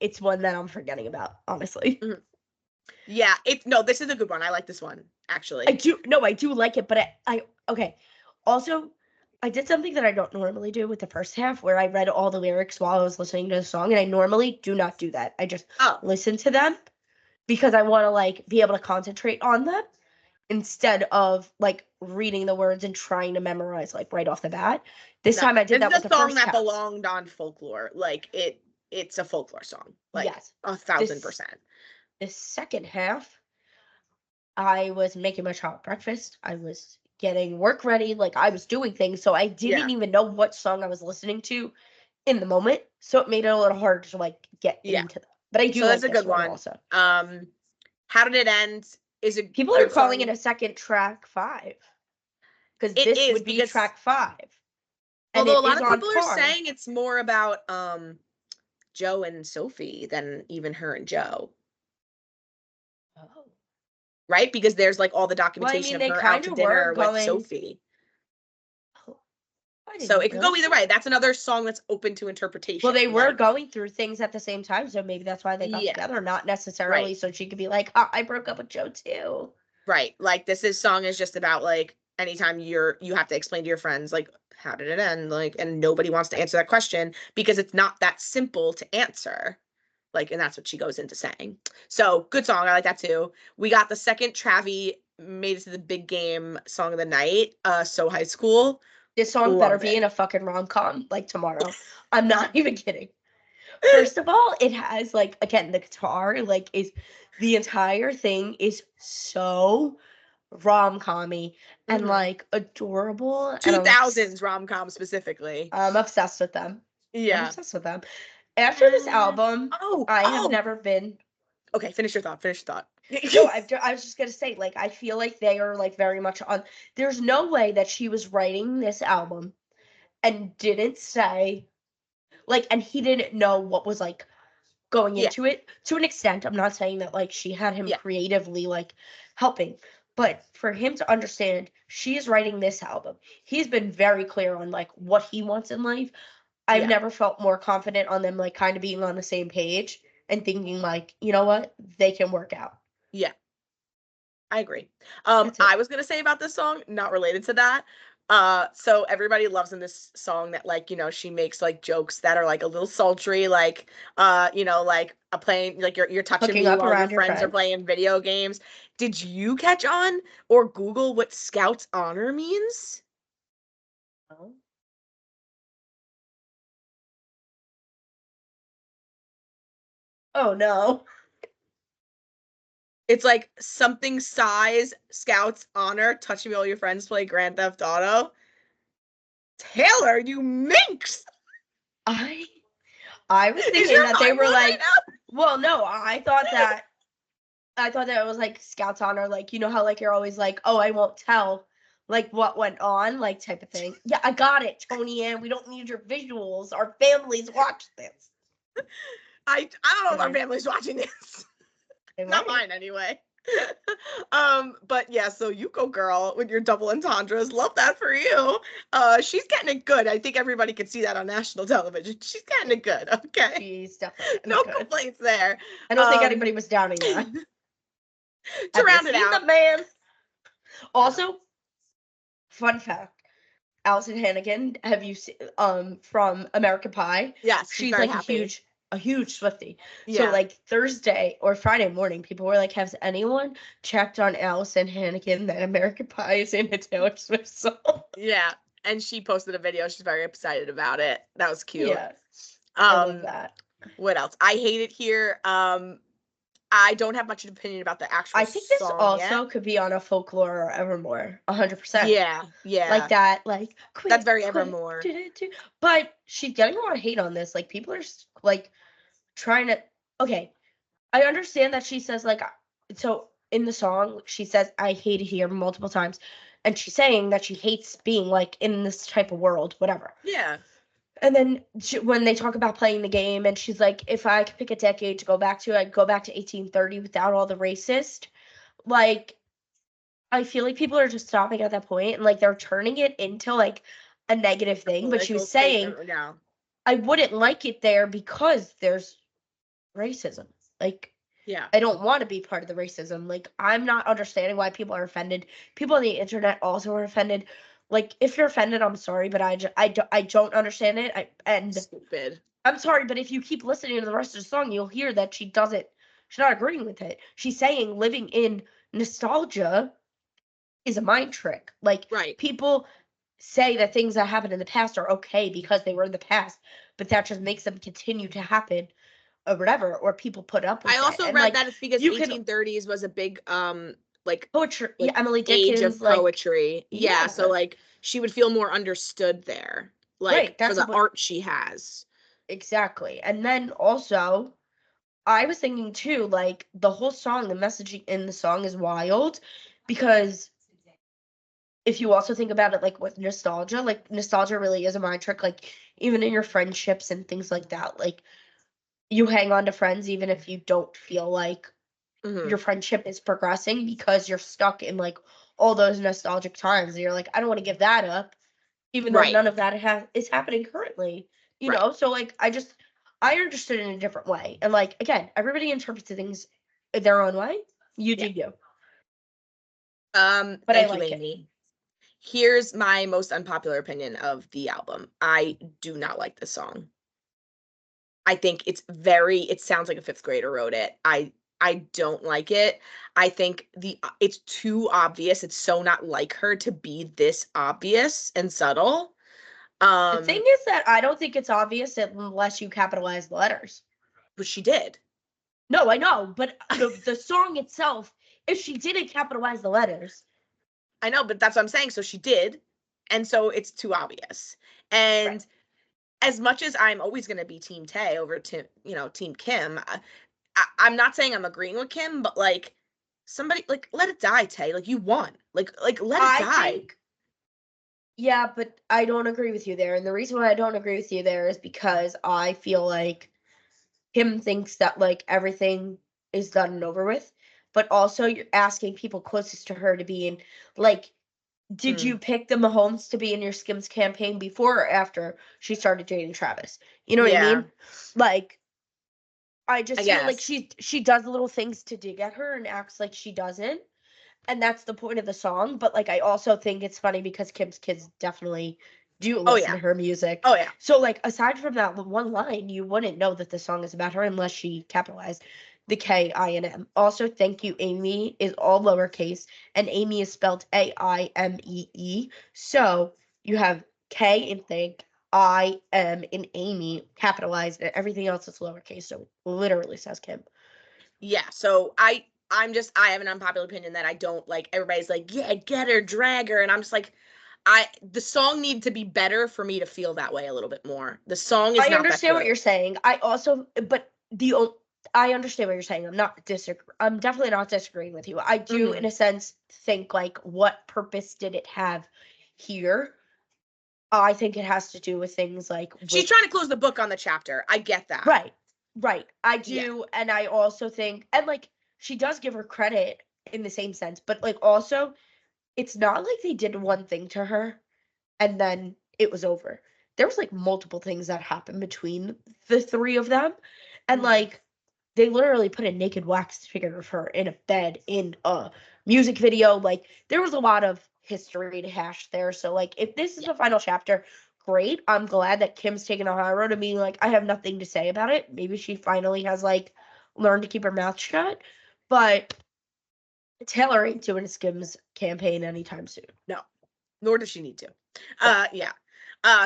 it's one that I'm forgetting about, honestly. Mm-hmm. Yeah, this is a good one. I like this one, actually. I do like it, but okay. Also, I did something that I don't normally do with the first half where I read all the lyrics while I was listening to the song, and I normally do not do that. I just listen to them because I want to like be able to concentrate on them instead of like reading the words and trying to memorize like right off the bat. This time I did that with the first half. This is a song that belonged on folklore. Like it's a folklore song. Like yes, 1,000%. The second half, I was making my child breakfast. I was getting work ready. Like, I was doing things. So I didn't even know what song I was listening to in the moment. So it made it a little harder to, like, get into them. But I do So like that's a this good one one. also. How Did It End is a People are calling it a second track 5. Because this would be track 5. Although a lot of people are saying it's more about Joe and Sophie than even her and Joe. Oh. Right? Because there's like all the documentation of her out to dinner with Sophie. Oh, so it could go either way. That's another song that's open to interpretation. Well, they were going through things at the same time, so maybe that's why they got together. Not necessarily so she could be like, oh, I broke up with Joe too. Right. Like this song is just about like anytime you have to explain to your friends like how did it end? Like, and nobody wants to answer that question because it's not that simple to answer. Like, and that's what she goes into saying. So good song. I like that too. We got the second Travi made it to the big game song of the night. So High School. This song better be in a fucking rom-com like tomorrow. I'm not even kidding. First of all, it has like, again, the guitar, like, is the entire thing is so rom-com-y and like adorable. 2000s rom-com specifically. I'm obsessed with them. Yeah. I'm obsessed with them. After this album, I have never been. Okay, finish your thought. No, I was just gonna say, like, I feel like they are like very much on. There's no way that she was writing this album and didn't say, like, and he didn't know what was like going into it. To an extent, I'm not saying that like she had him creatively like helping, but for him to understand she is writing this album, he's been very clear on like what he wants in life. I've never felt more confident on them like kind of being on the same page and thinking like, you know what, they can work out. Yeah, I agree. I was gonna say about this song, not related to that. So everybody loves in this song that like, you know, she makes like jokes that are like a little sultry, like you know, like a playing like you're touching me while your friends are playing video games. Did you catch on or Google what Scout's honor means? No. Oh no. It's like something size Scout's honor, touching me while your friends play Grand Theft Auto. Taylor, you minx! I was thinking that they were like, well, no, I thought that it was like Scout's honor, like, you know how like you're always like, oh, I won't tell like what went on, like type of thing. Yeah, I got it, Toni-ann. We don't need your visuals. Our families watch this. I don't know if our family's watching this. Not mine anyway. But yeah, so you go girl with your double entendres. Love that for you. She's getting it good. I think everybody could see that on national television. She's getting it good. Okay. She's definitely no good. Complaints there. I don't think anybody was doubting that. To round it out. The man. Also, fun fact. Allison Hannigan, have you seen from American Pie? Yes, she's like happy. a huge Swiftie. Yeah. So like Thursday or Friday morning, people were like, has anyone checked on Allison Hannigan that American Pie is in a Taylor Swift song? Yeah. And she posted a video. She's very excited about it. That was cute. Yeah. I love that. What else? I Hate It Here. I don't have much of an opinion about the actual song. I think this also could be on a Folklore or Evermore, 100%. Yeah. Like that, like quick, that's very Evermore. But she's getting a lot of hate on this. Like people are like trying to. Okay, I understand that she says like so in the song she says I hate it here multiple times, and she's saying that she hates being like in this type of world, whatever. Yeah. And then when they talk about playing the game, and she's like, if I could pick a decade to go back to, I'd go back to 1830 without all the racist. Like, I feel like people are just stopping at that point, and like they're turning it into like a negative thing. But she was saying, I wouldn't like it there because there's racism. Like, yeah, I don't want to be part of the racism. Like, I'm not understanding why people are offended. People on the internet also are offended. Like, if you're offended, I'm sorry, but I don't understand it. Stupid. I'm sorry, but if you keep listening to the rest of the song, you'll hear that she's not agreeing with it. She's saying living in nostalgia is a mind trick. Like, people say that things that happened in the past are okay because they were in the past, but that just makes them continue to happen or whatever, or people put up with it. I also read that it's because 1830s was a big like Poetry. like Yeah, Emily age of Dickin's, like, poetry. Yeah, so yeah. like she would feel more understood there, like Right, for that's the what art she has. exactly. And then also, I was thinking too, like the whole song, the messaging in the song is wild because if you also think about it like with nostalgia, like nostalgia really is a mind trick. Like even in your friendships and things like that, like you hang on to friends even if you don't feel like Hmm. your friendship is progressing because you're stuck in like all those nostalgic times. And you're like, I don't want to give that up, even though Right, none of that is happening currently. You right. know, so like I understood it in a different way. And like again, everybody interprets things their own way. You do Yeah. you. But I Thank you, like it. Amy. Here's my most unpopular opinion of the album. I do not like this song. I think it sounds like a fifth grader wrote it. I don't like it. I think it's too obvious. It's so not like her to be this obvious and subtle. The thing is that I don't think it's obvious unless you capitalize the letters. But she did. No, I know, but the song itself, if she didn't capitalize the letters, I know, but that's what I'm saying. So she did. And so it's too obvious. right. And as much as I'm always going to be Team Tay over Team Kim, I'm not saying I'm agreeing with Kim, but like somebody like let it die, Tay. Like you won. Like let it I die. think, yeah, but I don't agree with you there. And the reason why I don't agree with you there is because I feel like Kim thinks that like everything is done and over with, but also you're asking people closest to her to be in. Like, did Mm, you pick the Mahomes to be in your Skims campaign before or after she started dating Travis? You know what I yeah, mean? Like, I I just feel like guess. she does little things to dig at her and acts like she doesn't. And that's the point of the song. But like I also think it's funny because Kim's kids definitely do Oh listen yeah. to her music. Oh yeah. So like aside from that one line, you wouldn't know that the song is about her unless she capitalized the K-I-N-M. Also, thank you, Amy is all lowercase and Amy is spelled A-I-M-E-E. So you have K in thank, I-M in Amy capitalized, and everything else is lowercase. So it literally says Kim. Yeah. So I have an unpopular opinion that I don't like. Everybody's like, yeah, get her, drag her, and I'm just like, the song needed to be better for me to feel that way a little bit more. The song is I not that understand what good. you're saying. I also, but I understand what you're saying. I'm definitely not disagreeing with you. I do, in Hmm. a sense, think like, what purpose did it have here? I think it has to do with things like She's with trying to close the book on the chapter. I get that. right, right. I Yeah. do, and I also think, and like she does give her credit in the same sense, but like also, it's not like they did one thing to her and then it was over. There was like multiple things that happened between the three of them. And Hmm. like they literally put a naked wax figure of her in a bed in a music video. Like there was a lot of history to hash there. So like if this is Yeah. the final chapter, great. I'm glad that Kim's taken a high road and being like, I have nothing to say about it. Maybe she finally has like learned to keep her mouth shut. But Taylor ain't doing a Skims campaign anytime soon. No, nor does she need to. No. Yeah.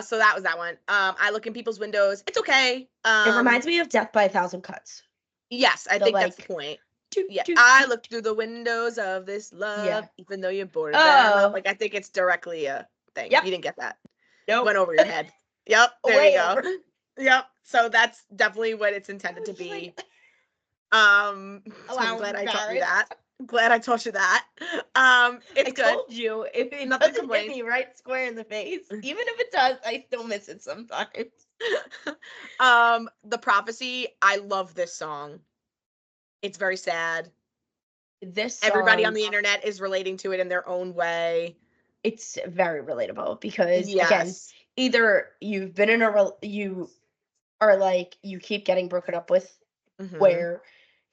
So that was that one. I look in people's windows. It's okay. It reminds me of Death by a Thousand Cuts. Yes, I The think that's the like, point. do, Yeah, do, I do. look through the windows of this Yeah. love, even though you're boarded down. Oh, Like I think it's directly a thing. yep. You didn't get that. Nope. Went over your head. Yep, there you Way go. over. Yep. So that's definitely what it's I intended was to just be. like, So I'm wow, I'm glad I taught you embarrassed. that. Glad I taught you that. I It's good. told you, if it Nothing doesn't hit complaints. me right square in the face, even if it does, I still miss it sometimes. The Prophecy, I love this song. It's very sad. This Everybody on song, the internet is relating to it in their own way. it's very relatable because again, Yes. either you've been in you are like you keep getting broken up with Hmm. where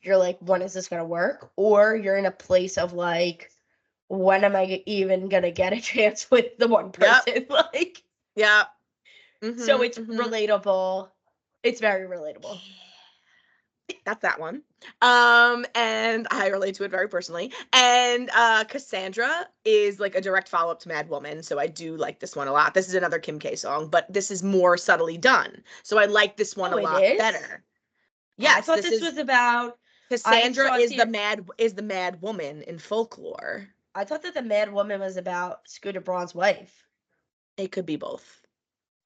you're like, when is this gonna work? Or you're in a place of like, when am I even gonna get a chance with the one Yep. person? Like, Yep. so Hmm. it's Hmm. relatable. It's very relatable. That's that one. And I relate to it very personally. And Cassandra is like a direct follow-up to Mad Woman, so I do like this one a lot. This is another Kim K song, but this is more subtly done. So I like this one Oh, a it lot is? better. I Yes, thought this this is was about Cassandra saw is the- the mad woman in folklore. I thought that the mad woman was about Scooter Braun's wife. It could be both.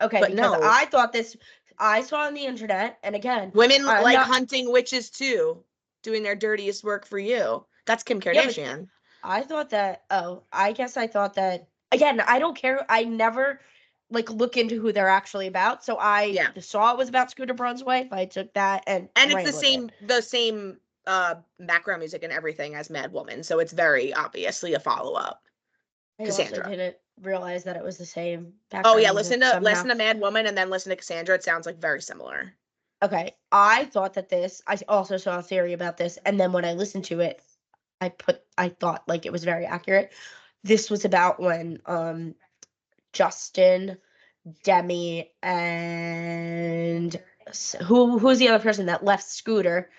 Okay, But because no. I thought this. I saw on the internet, and again, Women I'm like not- hunting witches too, doing their dirtiest work for you. That's Kim Yeah, but Kardashian. I thought that. Oh, I guess I thought that. Again, I don't care. I never like look into who they're actually about. So I saw it was about Scooter Braun's wife. I took that and it's ran with the same background music and everything as Mad Woman, so it's very obviously a follow up. I Cassandra. also didn't realize that it was the same. Oh yeah, music listen to Mad Woman and then listen to Cassandra. It sounds like very similar. Okay, I thought that this. I also saw a theory about this, and then when I listened to it, I thought like it was very accurate. This was about when Justin, Demi, and who's the other person that left Scooter,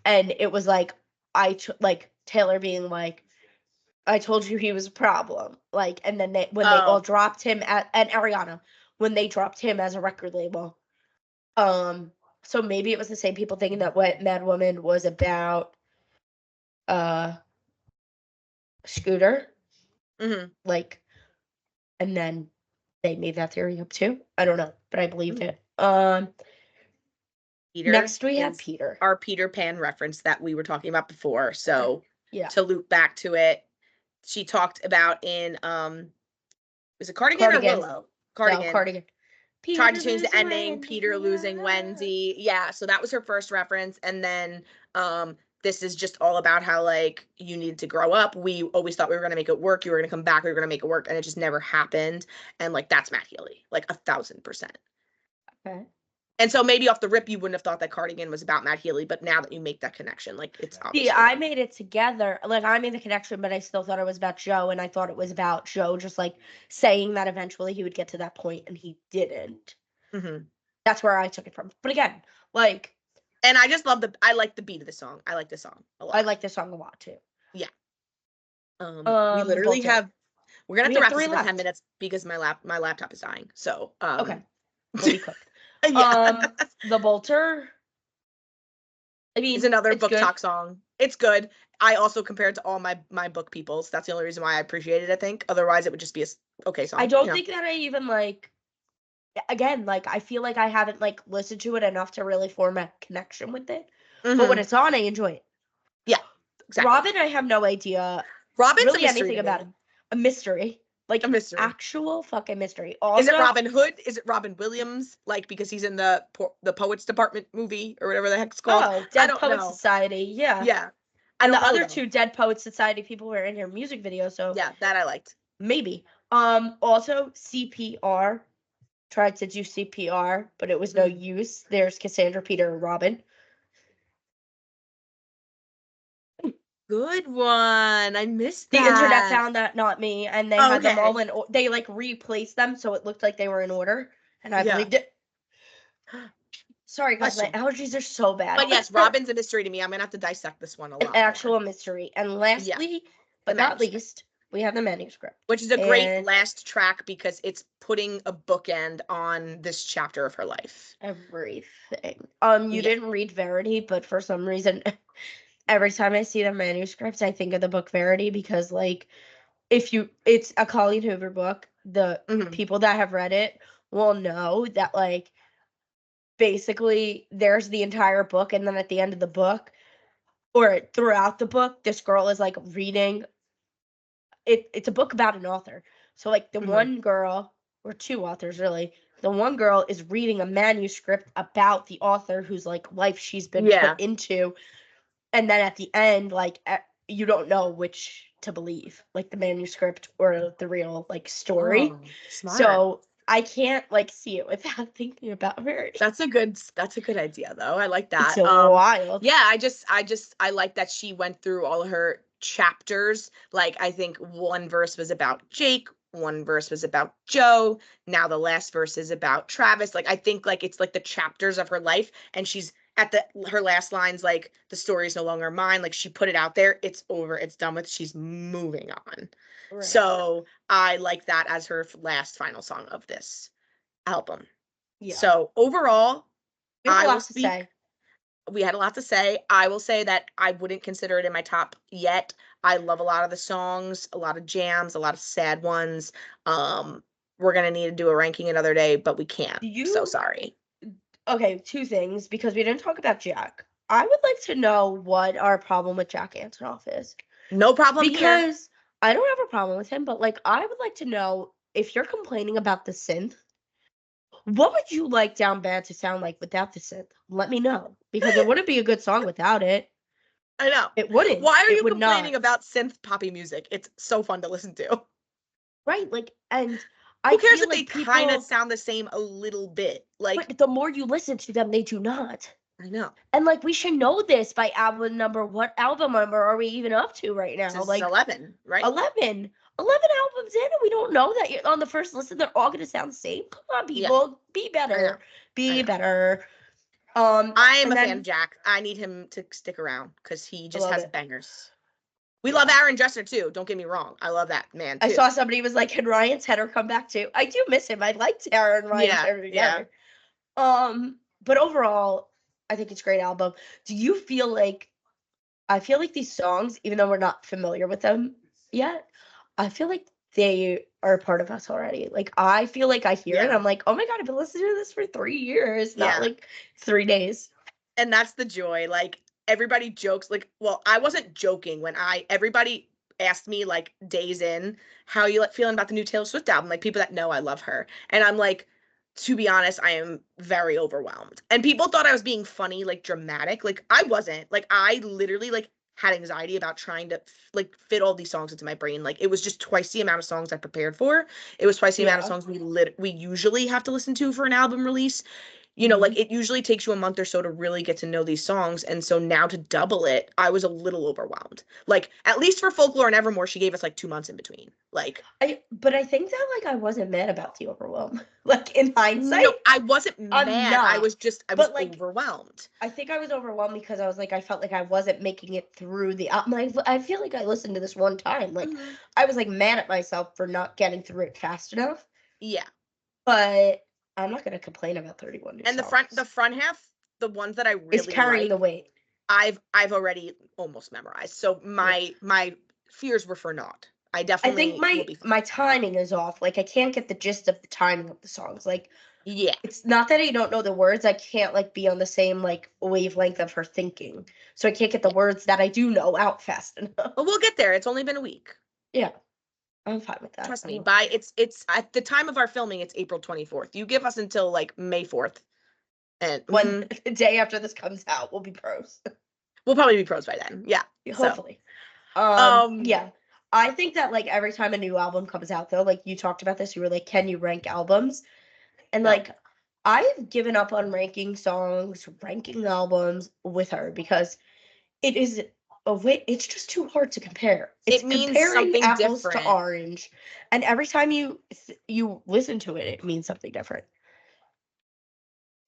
and it was like like Taylor being like, I told you he was a problem, like, and then they all dropped him and Ariana when they dropped him as a record label. So maybe it was the same people thinking that what Mad Woman was about Scooter. Mm-hmm. Like, and then they made that theory up too. I don't know, but I believed it. Peter Next we have Peter. Our Peter Pan reference that we were talking about before. So yeah, to loop back to it, she talked about in was it Cardigan or Willow? Cardigan. No, Cardigan. Peter Tried to change the ending, Wendy. Peter losing Wendy. Yeah, so that was her first reference. And then this is just all about how like you need to grow up. We always thought we were gonna make it work. You were gonna come back, we were gonna make it work, and it just never happened. And like that's Matt Healy, like 1,000%. Okay. And so maybe off the rip you wouldn't have thought that Cardigan was about Matt Healy, but now that you make that connection, like it's obvious. I made it together. Like I made the connection, but I still thought it was about Joe, and I thought it was about Joe just like saying that eventually he would get to that point, and he didn't. Mm-hmm. That's where I took it from. But again, like, and I just love I like the beat of the song. I like the song a lot. I like this song a lot too. Yeah. We literally we're gonna have to wrap this up in 10 minutes because my laptop is dying. So okay. We'll be quick. Yeah. The Bolter. I mean, it's another book good. talk song. It's good. I also compared to all my book peoples. That's the only reason why I appreciate it, I think. Otherwise it would just be a okay song. I don't think that I even like again, like I feel like I haven't like listened to it enough to really form a connection with it. Mm-hmm. But when it's on, I enjoy it. Yeah. Exactly. Robin, I have no idea. Robin's really anything about him. A mystery. Like a mystery. Actual fucking mystery. Also, is it Robin Hood? Is it Robin Williams? Like because he's in the Poets Department movie or whatever the heck it's called. Oh, Dead Poets Society. Yeah. Yeah. And the other two Dead Poets Society people were in her music video, so yeah, that I liked. Maybe. Also CPR. Tried to do CPR, but it was no use. There's Cassandra, Peter, and Robin. Good one. I missed that. The internet found that, not me, and they had them all in. They like replaced them so it looked like they were in order, and I believed it. Sorry, guys, my allergies are so bad. But yes, Robin's a mystery to me. I'm gonna have to dissect this one a lot. An actual mystery. And lastly, but not least, we have the manuscript, which is a great last track because it's putting a bookend on this chapter of her life. Everything. You didn't read Verity, but for some reason, every time I see the manuscript, I think of the book Verity because, like, it's a Colleen Hoover book. The people that have read it will know that, like, basically there's the entire book, and then at the end of the book, or throughout the book, this girl is like reading. It's a book about an author. So like the one girl, or two authors really, the one girl is reading a manuscript about the author whose like life she's been put into. And then at the end, like you don't know which to believe, like the manuscript or the real like story. Oh, smart. So I can't like see it without thinking about Verity. That's a good idea though. I like that. It's wild. Yeah, I like that she went through all her chapters. Like I think one verse was about Jake, one verse was about Joe, now the last verse is about Travis. Like I think like it's like the chapters of her life, and she's at her last lines like the story is no longer mine. Like she put it out there, it's over, it's done with, she's moving on. Right. So I like that as her last final song of this album. Yeah. So overall, we had a lot to say. I will say that I wouldn't consider it in my top yet. I love a lot of the songs, a lot of jams, a lot of sad ones. We're gonna need to do a ranking another day, but we can't. So sorry. Okay, two things, because we didn't talk about Jack. I would like to know what our problem with Jack Antonoff is. No problem here. Because I don't have a problem with him, but like I would like to know if you're complaining about the synth, what would you like Down Bad to sound like without the synth? Let me know. Because it wouldn't be a good song without it. I know. It wouldn't. Why are It you would complaining not. about synth poppy music? It's so fun to listen to. Right, like, and Who I cares feel if like they kind of people, sound the same a little bit? Like, but the more you listen to them, they do not. I know. And like we should know this by album number. What album number are we even up to right now? This is Like 11, right? 11 albums in, and we don't know that on the first listen they're all going to sound the same. Come on, people, be better, be better. I am a fan of Jack. I need him to stick around because he just has bangers. We love Aaron Dresser too. Don't get me wrong. I love that man too. I saw somebody was like, "Can Ryan Tedder come back too?" I do miss him. I liked Aaron and Ryan Tedder together. But overall, I think it's a great album. Do you feel like? I feel like these songs, even though we're not familiar with them yet, I feel like they are a part of us already. Like I feel like I hear it, I'm like, oh my god, I've been listening to this for 3 years, not like 3 days. And that's the joy. Like everybody jokes, like, well, I wasn't joking when everybody asked me like days in, how you feeling about the new Taylor Swift album? Like people that know I love her. And I'm like, to be honest, I am very overwhelmed. And people thought I was being funny, like dramatic. Like I wasn't. Like I literally like had anxiety about trying to like fit all these songs into my brain. Like it was just twice the amount of songs I prepared for. It was twice the amount of songs we usually have to listen to for an album release. You know, like it usually takes you a month or so to really get to know these songs. And so now to double it, I was a little overwhelmed. Like at least for Folklore and Evermore, she gave us like 2 months in between. Like but I think that like I wasn't mad about the overwhelm. Like in hindsight. No, I wasn't mad. I was like, overwhelmed. I think I was overwhelmed because I was like, I felt like I wasn't making it through the album. I feel like I listened to this one time. Like I was like mad at myself for not getting through it fast enough. Yeah. But I'm not gonna complain about 31 new songs. The front half, the ones that I really is carrying the weight. I've already almost memorized. So my fears were for naught. I definitely think my timing is off. Like I can't get the gist of the timing of the songs. Like it's not that I don't know the words. I can't like be on the same like wavelength of her thinking. So I can't get the words that I do know out fast enough. Well, we'll get there. It's only been a week. Yeah. I'm fine with that. Trust me. It's at the time of our filming, it's April 24th. You give us until like May 4th. And when the day after this comes out, we'll be pros. We'll probably be pros by then. Yeah. Hopefully. Yeah. I think that like every time a new album comes out though, like you talked about this, you were like, can you rank albums? And like I've given up on ranking songs, ranking albums with her because it is it's just too hard to compare. It means comparing something apples different to orange, and every time you listen to it, it means something different.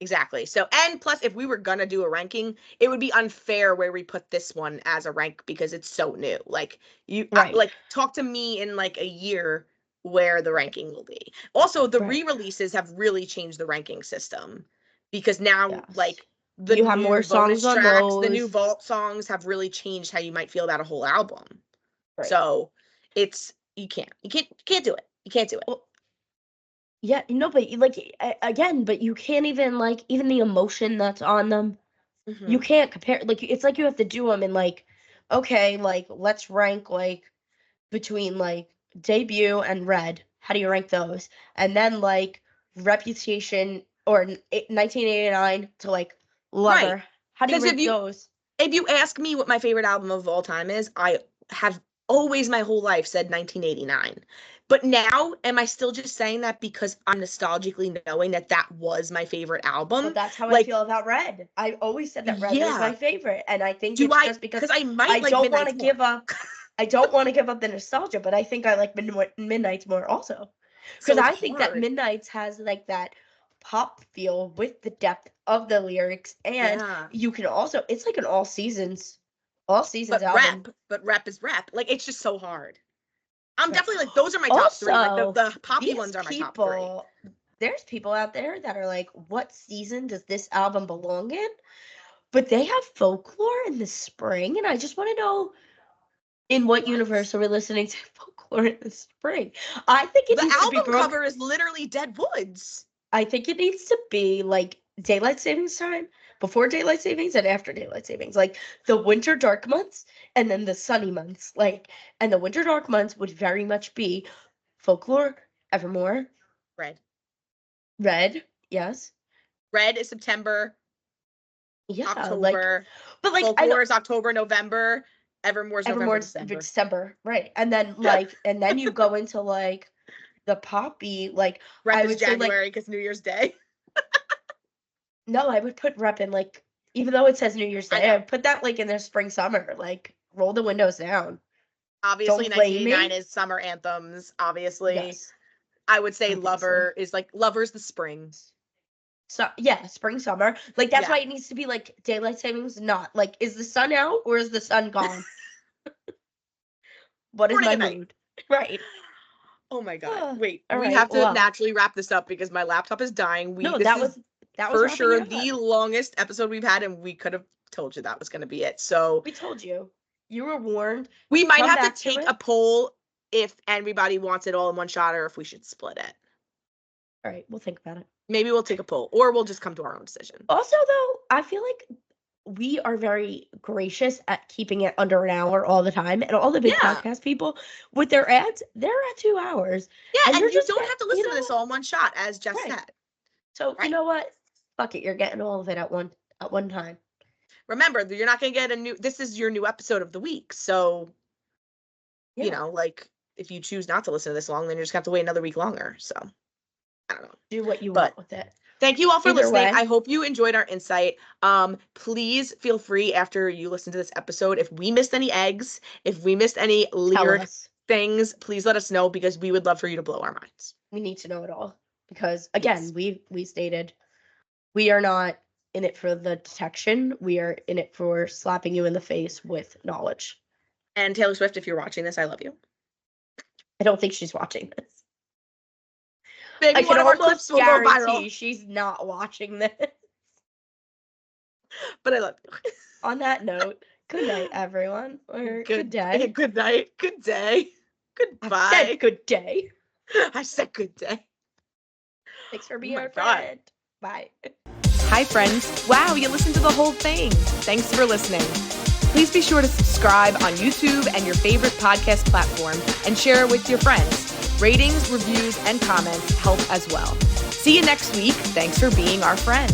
Exactly. So, and plus, if we were gonna do a ranking, it would be unfair where we put this one as a rank because it's so new. Like like talk to me in like a year where the ranking will be. Also, the re-releases have really changed the ranking system because now like you have more songs on tracks, the new vault songs have really changed how you might feel about a whole album. Right. So it's you can't do it. You can't do it. Well, yeah, no, but like again, but you can't even like even the emotion that's on them. You can't compare. Like it's like you have to do them in like, okay, like let's rank like between like Debut and Red. How do you rank those? And then like Reputation or 1989 to like Lover. Right. How do you rank those? If you ask me what my favorite album of all time is, I have always my whole life said 1989. But now, am I still just saying that because I'm nostalgically knowing that that was my favorite album? But that's how I feel about Red. I always said that Red was my favorite, and I think it's just because I don't want to give up. I don't want to give up the nostalgia, but I think I like Midnight's more also. Because I think that Midnight's has like that pop feel with the depth of the lyrics, and you can also it's like an all seasons album. But rap is rap. Like it's just so hard. I'm definitely like those are my top three. Like the poppy ones are my top three. There's people out there that are like, what season does this album belong in? But they have Folklore in the spring, and I just want to know in what universe are we listening to Folklore in the spring? I think it The needs to be album cover is literally Dead Woods. I think it needs to be like daylight savings time, before daylight savings and after daylight savings, like the winter dark months and then the sunny months. Like, and the winter dark months would very much be Folklore, Evermore, Red, yes. Red is September, Yeah, October. but like Folklore is October, November. Evermore's November, December, right? And then like, and then you go into like the poppy, like Rep I is would say like January because New Year's Day. no, I would put rep in like, even though it says New Year's Day, know. I would put that like in their spring summer, like roll the windows down. Obviously, Don't blame 1989 me. is summer anthems. Obviously, Yes. I would say Obviously. Lover is like Lover's the spring. So yeah, spring, summer. Like that's Yeah. why it needs to be like daylight savings, not like is the sun out or is the sun gone? What is Morning my and night. mood? Right. Oh my god. Wait, All we right, have to well. naturally wrap this up because my laptop is dying. No, this that is was for wrapping sure it up. the longest episode we've had, and we could have told you that was going to be it. So We told you. You were warned. we might Come have back to to take it. a poll if everybody wants it all in one shot or if we should split it. All right, we'll think about it. Maybe we'll take a poll or we'll just come to our own decision. Also, though, I feel like we are very gracious at keeping it under an hour all the time, and all the big Yeah. podcast people with their ads, they're at 2 hours. Yeah, and you're you just don't have to listen to this what? all in one shot, as Jess Right. said. So Right. you know what? Fuck it, you're getting all of it at one time. Remember, you're not going to get this is your new episode of the week. So, Yeah. you know, like if you choose not to listen to this long, then you're just going to have to wait another week longer. So, I don't know. Do what you But- want with it. Thank you all for Either listening. way. I hope you enjoyed our insight. Please feel free after you listen to this episode. If we missed any eggs, if we missed any Tell lyric us. things, please let us know because we would love for you to blow our minds. We need to know it all because again, Yes. we stated we are not in it for the detection. We are in it for slapping you in the face with knowledge. And Taylor Swift, if you're watching this, I love you. I don't think she's watching this. Maybe I one can of our almost clips will go guarantee viral. she's not watching this. But I love you. On that note, good night, everyone. Or good day. Good night. Good day. Goodbye. I said good day. I said good day. Thanks for being my our God. friend. Bye. Hi, friends. Wow, you listened to the whole thing. Thanks for listening. Please be sure to subscribe on YouTube and your favorite podcast platform and share it with your friends. Ratings, reviews, and comments help as well. See you next week. Thanks for being our friend.